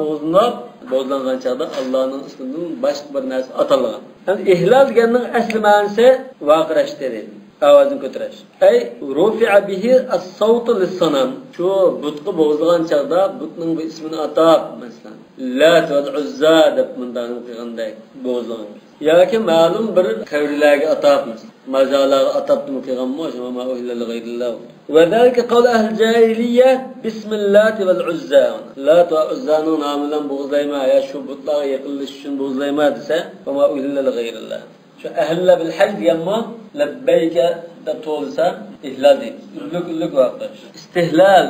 boğuzlanğan çağda Allah'ın isminin başka bir narsa atılğan. Yani ihlal deganning asli ma'nosi vaqirash dedi. Ovozini ko'tarish. Ay rufi'a bihi as-sawt lis-sanam. Shu butqa bo'g'izlagan chaqda butning bu ismini atab, masalan, Lat va Uzza deb bundan qilganda bo'g'izlagan. Yoki ma'lum bir qavrilarga atabmiz. Mazalarga atabmi qilganmi, o'sha ma uhilla g'ayrillah. Va zalika qawl ahli-jahiliyya bismillah val Uzza. Lat va Uzzaning nomi bilan bo'g'izlayma, ya shu butlarga yaqinlash uchun bo'g'izlayma desa, ma uhilla g'ayrillah. Şu ehlle bil hac diyenme lebbeyke de tolsa ihlal deymiz. Üllük vaqtı. İstihlal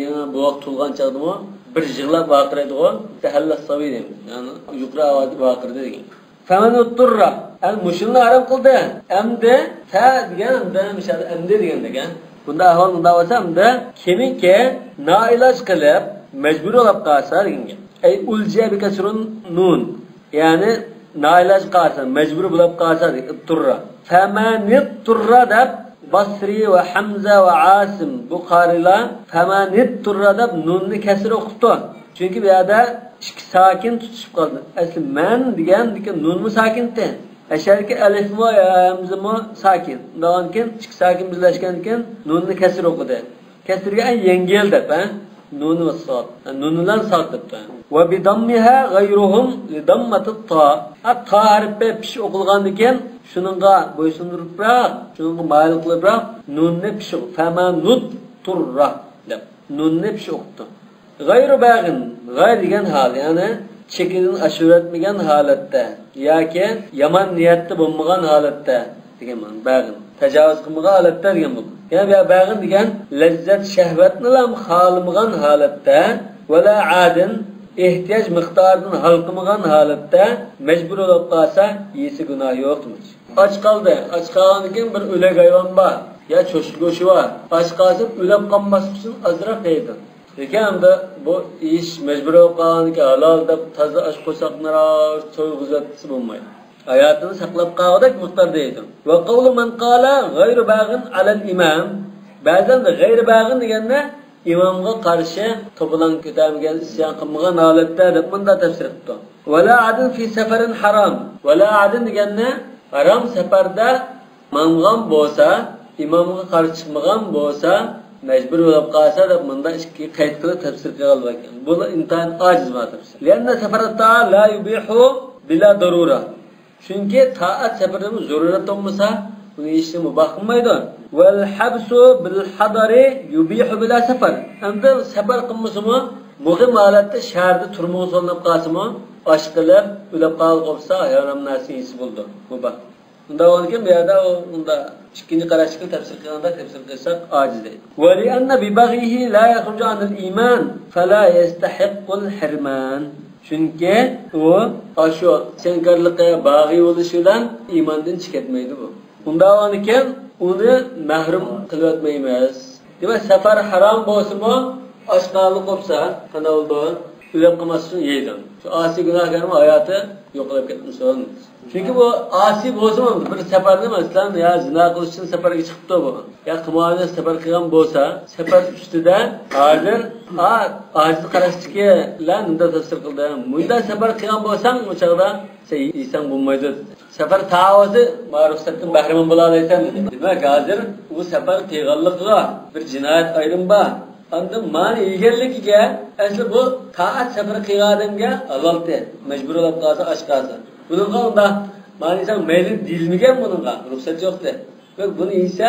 yana bu vaqt tulgan çağdı mı bir jığlab vaqiraydı o. Tehelles sabi deymiz. Yani yuqra vaqirdi degan. Faman utturra. Al mushulni haram qildi. Amde ta degan amde mishal amde degan degan. Bunda ahvol bunda bo'lsa amde kimiki nailoj qilib majbur bo'lib qolsa degan. Ay ulja bi kasrun nun. Yani nailaj qolsa, majbur bo'lib qolsa turra. Famanit turra deb Basri va Hamza va Asim Buxorilar famanit turra deb nunni kasr o'qibdi. Chunki bu yerda ikki sakin tutishib qoldi. Asli man degan nunmi sakinda. Asharki alifmi hamzami sakin. Undan keyin ikki sakin birlashgan ekan nunni kasr o'qidi. Kasrga yengil deb, nun va sod. Nunlan sod debdi. Va bidammiha g'ayruhum lidammatit ta. Ta harfi pish o'qilgandan keyin shuningga bo'ysundiribroq, shuningga mayl qilibroq nunni pish famanut turra deb nunni pish o'qdi. G'ayru bag'in, g'ayr degan hol, ya'ni chekidan ashuratmagan holatda yoki yomon niyatda bo'lmagan holatda degan ma'no. Bag'in tajovuz qilmagan holatda degan bu. Yani bag'in degan lazzat shahvatni ham xolmagan holatda wala adin ehtiyoj miqdoridan hal qilmagan holatda majbur bo'lib qolsa, yesi gunoh yo'qmi? Och qoldi. Och qolgandan keyin bir o'lik hayvon bor, ya cho'sh go'shi bor. Och qolsa o'lib qolmaslik uchun azroq yeydi. Lekin bu ish majbur bo'lib qolgandan halol deb toza osh qo'saqnara to'yg'izatsa bo'lmaydi. Hayotini saqlab qoldik miqdorda yeydi. Va qawlu man qala ghayru bag'in ala al-imam. Ba'zan ghayru bag'in deganda imomga qarshi to'plan ko'tarmagan isyon qilmagan holatda deb bunda tafsir qildi. Wala adin fi safarin haram. Wala adin deganda haram safarda mang'am bo'lsa, imomga qarshi chiqmagan bo'lsa, majbur bo'lib qolsa deb bunda ikki qayd qilib tafsir qilgan ekan. Bu intayin ojiz tafsir. Lianna safarata la yubihu bila darura. Chunki taat safarimiz zarurat bo'lmasa, buni ishni mubah qilmaydi. Wal habsu bil hadari yubihu bila safar. Endi safar qilmasimi, muhim holatda shaharda turmoq solinib qolsimi, aşk qilib o'lib qolsa harom narsa yeysi bo'ldi. Mubah. Unda o'lgan bu yerda unda ikkinchi qarashga tafsir qilganda tafsir qilsak ojiz deydi. Va li anna bi baghihi la yakhruju an al-iman fala yastahiqqu al-hirman. Chunki u ashu senkarlikqa bag'i bo'lishi bilan iymondan chiqatmaydi bu. Unda o'nikin uni mahrum qilib o'tmaymiz. Demak, safar harom bo'lsa-mu, oshqonlik bo'lsa, qanday bo'ldi? O'lib qolmasdan yeydi. Shu asi gunohkorning hayoti yo'qolib ketmasin. Chunki bu asi bo'lsa, bir safarda masalan ya zina qilish uchun safarga chiqibdi bu. Ya qimoqni safar qilgan bo'lsa, safar ustida hozir ajiz qarashga bilan unda tafsir qildi. Bunda safar qilgan bo'lsang, o'chaqda sen yeysan bo'lmaydi. Safar ta'ozi ma'rufsatdan bahramon bo'la olasan. Demak, hozir u safar qilganlikqa bir jinoyat ayrim bor. Andan mani yeganligiga asli bu taat safar qilgan odamga haloldi. Majbur bo'lib qolsa oshqasi. Buningga unda mani san mayli deyilmagan buningga ruxsat yo'qdi. Bak buni esa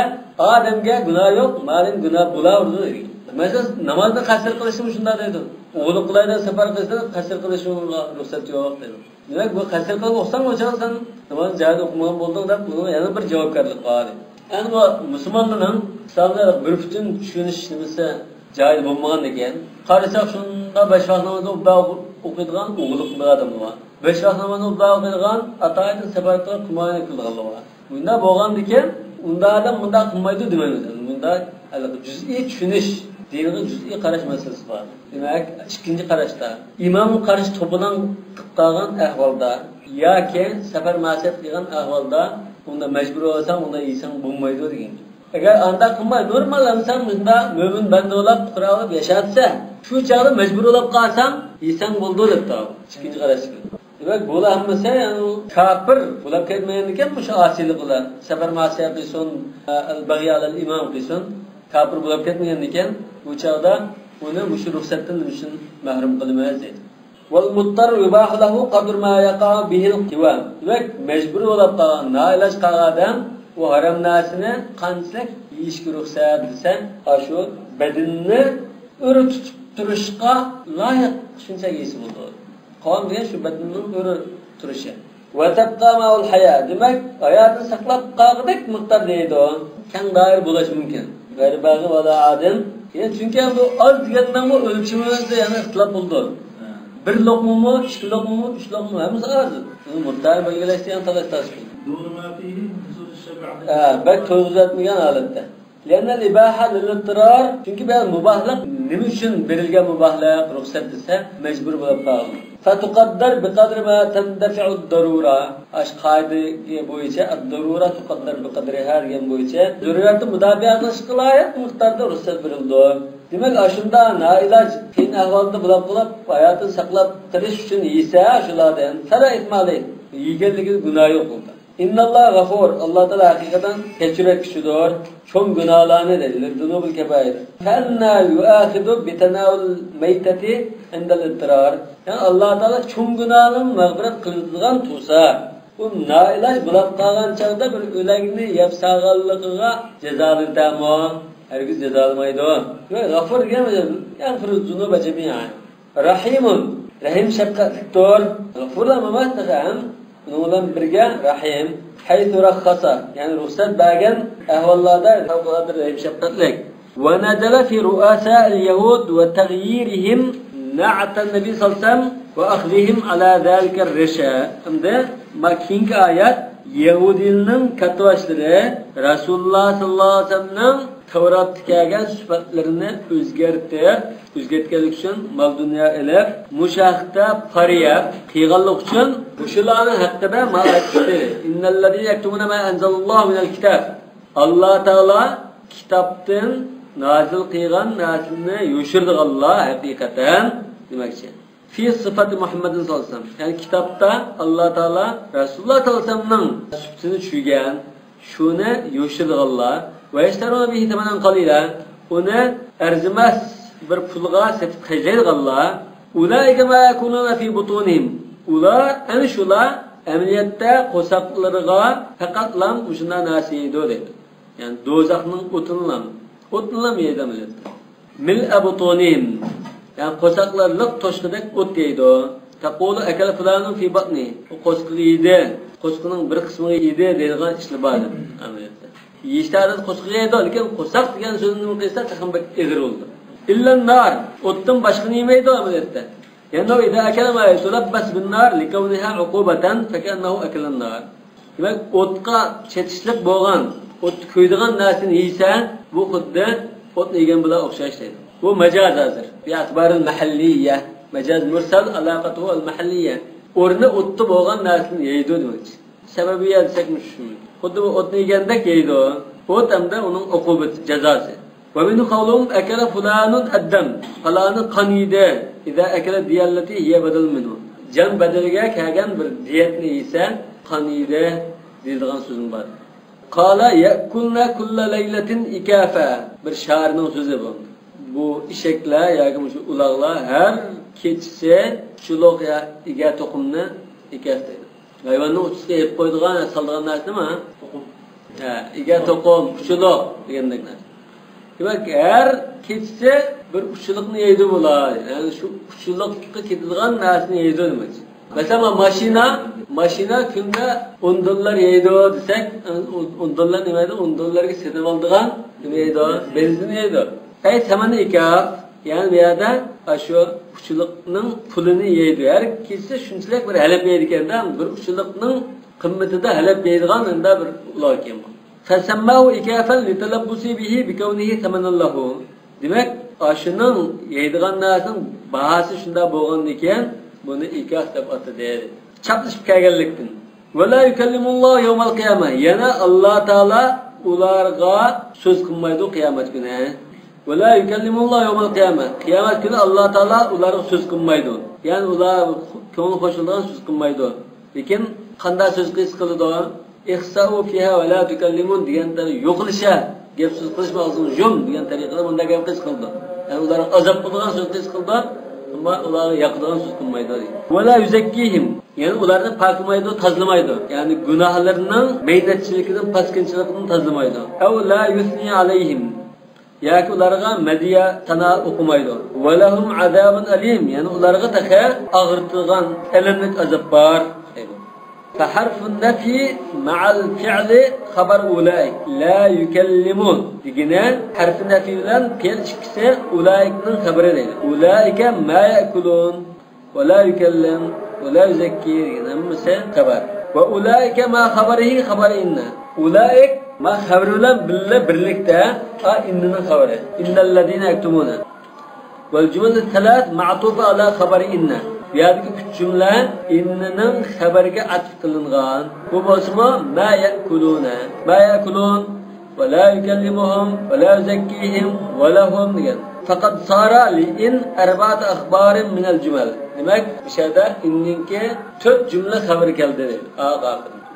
odamga gunoh yo'q, malin gunoh bo'laverdi. Masalan, namozni qasr qilishim shunda deydi. O'g'li qilaydan safar qilsa qasr qilishimga ruxsat yo'q deydi. Demak, bu qasr qilib o'qsan o'chaqsan namozni joyida o'qimagan bo'lding deb bunga yana bir javobgarlik bor. Endi bu musulmonlarning islomda bir butun tushunish nimasi joyida bo'lmagan ekan. Qarasak shunda 5 vaqt namozni o'qiydigan o'g'li qilgan odam bor. 5 vaqt namozni o'qiydigan atoyni safar qilib qilmaydi qilganlar bor. Bunda bo'lgandikan, unda adam bunda qilmaydi demaymiz. Bunda juz'iy tushunish, dinga juz'iy qarash masalasi bor. Demak, ikkinchi qarashda imom qarash to'pidan qilgan ahvolda yoki safar ma'siyat qilgan ahvolda unda majbur bo'lsam, unda inson bo'lmaydi degan. Agar anda qilmay normal inson bunda mo'min banda bo'lib qurolib yashatsa, shu chog'da majbur bo'lib qolsam, inson bo'ldi deb ikkinchi qarash. Demak, bu hammasi kafir bo'lib ketmagan ekan, bu asili qilar. Safar ma'siyat qilsin, al-baghi al-imom qilsin, kafir bo'lib ketmagan ekan, bu chog'da uni shu ruxsatdan uchun mahrum qilmaymiz deydi. Wal muttar yubahu lahu qadr ma yaqa bihi al-qiwam. Demak, majbur bo'lib qolgan, noiloj qolgan odam u harom narsani qanchalik yeyishga ruxsat desa, shu badanni o'ri tutib turishga loyiq shunchaki yeysi bo'ldi. Qon degan shu badanning o'ri turishi. Va tabqa ma'ul hayat. Demak, hayotni saqlab qolgudek miqdor deydi. Kang doir bo'lishi mumkin. G'aribag'i va odam. Chunki bu oz degandan bu o'lchimimizda yana ixtilof bo'ldi. Bir loqmami, 2 loqmami, 3 loqmami hammasi oz. Uni muddai belgilashdan talash qildi. Bak to'g'izatmagan holatda. Lana ibaha lil-ittirar. Chunki bu mubahlik nima uchun berilgan mubahlik ruxsat desa, majbur bo'lib qoldi. Fatuqaddar biqadri ma tandafi'u ad-darura. Ash qoidaga bo'yicha ad-darura tuqaddar biqadriha degan bo'yicha zaruratni mudofi'a qilish qilayat miqdorda ruxsat berildi. Demak, ashunda noiloj qiyin ahvolda bo'lib qolib, hayotini saqlab qolish uchun yesa, shulardan sara etmali. Yeganligi gunoh yo'q bo'ldi. İnnallah gafur. Allah Teala hakikaten keçirekçidir. Çok günahlarını dediler. Dunubil kebair. Fenna yuahidu bitanavul meyteti endel ittirar. Yani Allah Teala çok günahının mağfiret kılındıgan tusa. Bu nailaj bulap kalgan çağda bir ölegini yapsağallıqıga cezalı tamam. Herkes cezalımaydı o. Ve gafur gelmedi. Yağfir zunuba cemiyen. Rahimun. Rahim şefkatliktir. Gafurla mamahtığam. Bununla birge rahim, haythu rakhasa, yani ruhsat bergen ahvallarda fevkalade rahim şefkatlik. Ve nedele fi ru'asa'il yahud ve taghyirihim na'atan nebi sallallahu aleyhi ve sellem ve akhdihim ala zâlike rişâ. Şimdi makinki ayet Yahudinin katvaşları Resulullah sallallahu aleyhi ve sellem'nin Tevrat'ta kelgan sifatlarini o'zgartganlik uchun mal dunyo elib, mushahda fariyab qilganlik uchun shularning haqida ma'lumotlar. Innallazina yaktumuna ma anzalallohu minal kitab. Alloh taolo kitobdan nozil qilgan narsani yo'shirdi Allah haqiqatan demakchi. Fi sifati Muhammadin sallallohu alayhi vasallam. Yani kitobda Alloh taolo Rasululloh sallallohu alayhi vasallamning sifatini tushirgan, shuni yo'shirdi Allah. Ve yashtaruna bihi thamanan qalila. Uni arzimas bir pulga sotib qilgan Allah. Ulaika ma yakununa fi butunihim. Ular ana shular amaliyotda qo'saqlariga faqatlam shuna narsa yeydi dedi. Yani do'zaxning o'tinlam yeydi amaliyotda. Mil abutunihim. Yani qo'saqlarlik toshqidek o't yeydi. taqulu akala fulanun fi batni. O qo'shiqni yedi, qo'shiqning bir qismini yedi deydigan ishlar bor amaliyotda. Yishtarda qo'shiqni yedi, lekin qo'saq degan so'zni nima qilsa taxambak egri bo'ldi. Illan nar, o'tdan boshqa nima yedi amaliyotda. Yani ida akala ma yusulabbas bin nar likawniha uqubatan fakannahu akala an-nar. Demak, o'tqa chetishlik bo'lgan, o't ko'ydigan narsani yeysa, bu xuddi o't yegan bilan o'xshash deydi. Bu majaz hozir. Bi atbar al-mahalliyya, majaz mursal aloqatu al-mahalliyya. O'rni o'tda bo'lgan narsani yeydi demoqchi. Sababi desak shu. Xuddi bu o'tni yeganda yeydi. O't hamda uning uqubati, jazosi. Va min qawlum akala fulanun ad-dam. Falani qanida ida akala diyallati hiya badal minhu. Jan badaliga kelgan bir diyatni yesa, qanida deydigan so'zim bor. Qala yakulna kulla laylatin ikafa. Bir shairning so'zi bu. Bu ishaklar yoki shu uloqlar har kechasi chuloq ya iga to'qimni ekadi. Hayvonning uchiga yeb qo'ydigan, saldigan narsa nima? To'qim. Ha, iga to'qim, chuloq degandek narsa. Demak, har kechasi bir uchilikni yeydi bular. Ya'ni shu uchilikka ketadigan narsani yeydi demoqchi. Mesela maşina kunda $10 yeydi desek, $10 nima edi? $10 setib oldigan nima edi? Benzin edi. Tamani ikaf, yani bu yerda shu uchilikning pulini yeydi. Har kechasi shunchalik bir halab yeydi ekanda, bir uchilikning qimmatida halab yeydigan unda bir ular ekan. Fasammahu ikafan litalabbusi bihi bikawnihi thamanan lahu. Demak, shuning yeydigan narsaning bahasi shunda bo'lgan ekan, buni ikaf deb atadi. Chaplashib kelganlikdan. Wala yukallimulloh yawmal qiyamah. Yana Alloh taolo ularga so'z qilmaydi qiyomat kuni. Wala yukallimulloh yawmal qiyamah. Qiyomat kuni Alloh taolo ularga so'z qilmaydi. Ya'ni ular ko'ngil qo'shilgan so'z qilmaydi. Lekin qanday so'z qiladi? Ihsa'u fiha wa la tukallimun deganlar yo'qlisha, gap so'z qilishmoqsiz, jum degan tariqada bunda gap qildi. Yani ular azab qilgan so'z qildi. Ama ularga yaqdigan so'z qilmaydi. Wala yuzakkihim. Yani ularni poklaymaydi, tozlamaydi. Yani gunohlarining maynatchiligidan, paskinchiligidan tozlamaydi. Aw la yusni alayhim. Yoki ularga madiya sana o'qimaydi. Walahum azabun alim. Yani ularga taqa og'irtilgan alamli azab bor. فحرف النفي مع الفعل خبر أولئك لا يكلمون. ديجنا حرف النفي لان فعل شخص أولئك من خبر لنا. أولئك ما يأكلون ولا يكلم ولا يزكي. ديجنا مثل خبر. وأولئك ما خبره خبر إننا. أولئك ما خبر لان باللكتا إننا خبره. إن الذين يكتمون. والجمل الثلاث معطوفة على خبر إننا. Biyadagi üç cümle inninin xabarga atf qilingan. Bu bo'lsa ma yakulun va la yukallimuhum va la yuzakkihim va lahum degan. Faqat sara li in arba'at akhbarin min al-jumal. Demak, bu yerda inninki 4 jumla xabar keldi.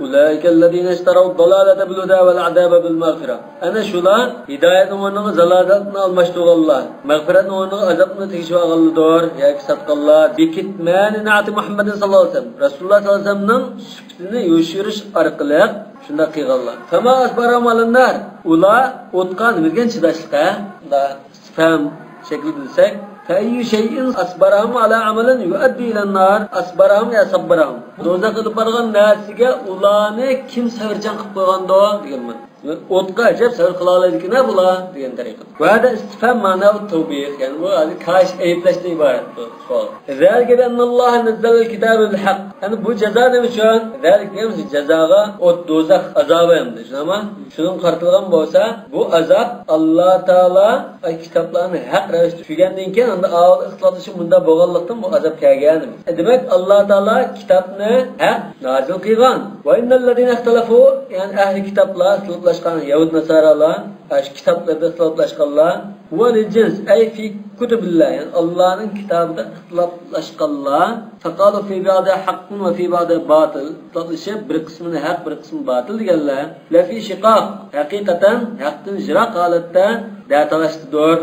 Ulaika allazina ishtaraw ad-dalalata bil huda wal adaba bil maghfirah. Ana shular hidoyatni o'rniga zalolatni almashtirganlar. Mag'firatni o'rniga azobni tegishib olganlar, yoki satqanlar. Bekitmani na'ati Muhammad sallallohu alayhi vasallam. Rasululloh sallallohu alayhi vasallamning sifatini yoshirish orqali shunda qilganlar. Fama asbaram alannar. Ular o'tgan bilgan chidashlikqa da istifham shaklida desak, فأي شيء أصبرهم على عمل يؤدي إلى النار أصبرهم يا صبرهم. دوزخ البرغن ناسيga ularni kim savrchan qilib qo'ygando deganman. O'tqa ajab savr qila oladigan bular degan tariqa. Bu yerda istifham ma'nosi tawbih, ya'ni bu kash ayblashdan iborat bu savol. Zalika annalloh nazzala al-kitaba bil-haq. Yani bu jazo nima uchun? Zalika nima jazoga o't do'zax azobi hamda. Shunama shuning qartilgan bo'lsa, bu azob Alloh taolo ay kitoblarni haq ravishda tushgandan keyin unda avval ixtiloflashi bunda bo'lganlikdan bu azob kelgan. Demak Alloh taolo kitobni haq nozil qilgan. Va innal ladina ixtalafu, ya'ni ahli kitoblar Yahud Nasaralar, kitaplarda ixtiloflashganlar, wal jins ay fi kutubillah, yani Allohning kitobida ixtiloflashganlar, faqalu fi ba'da haqqun va fi ba'da batil. Ixtiloflashib bir qismini haq, bir qismini batil deganlar. La fi shiqaq, haqiqatan haqdan jiroq holatda datalashdilar.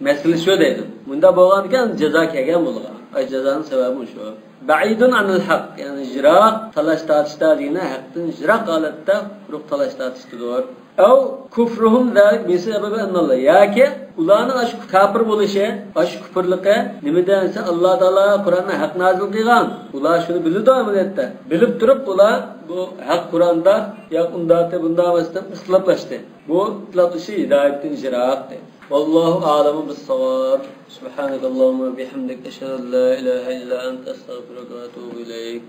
Masala shu deydi. Bunda bo'lgan ekan jazo kelgan bo'lgan. Ay jazoning sababi shu. Ba'idun anil haq, yani jiroq talash tortishda degani haqdan jiroq holatda quruq talash tortishdir. ev kufruhum zalik bi sebebi ennallah. Yaki ularning aşk kafir bo'lishi, aşk kufrligi nimadansa Alloh taolo Qur'onni haq nozil qilgan. Ular shuni bildi amaliyotda. Bilib turib ular bu haq Qur'onda yo'q undate bunda vastam ixtiloflashdi. Bu ixtiloflashi hidoyatdan ijroatdi. Vallahu a'lamu bis-savab. Subhanakallahumma bihamdika ashhadu an la ilaha illa anta astaghfiruka wa atubu ilayk.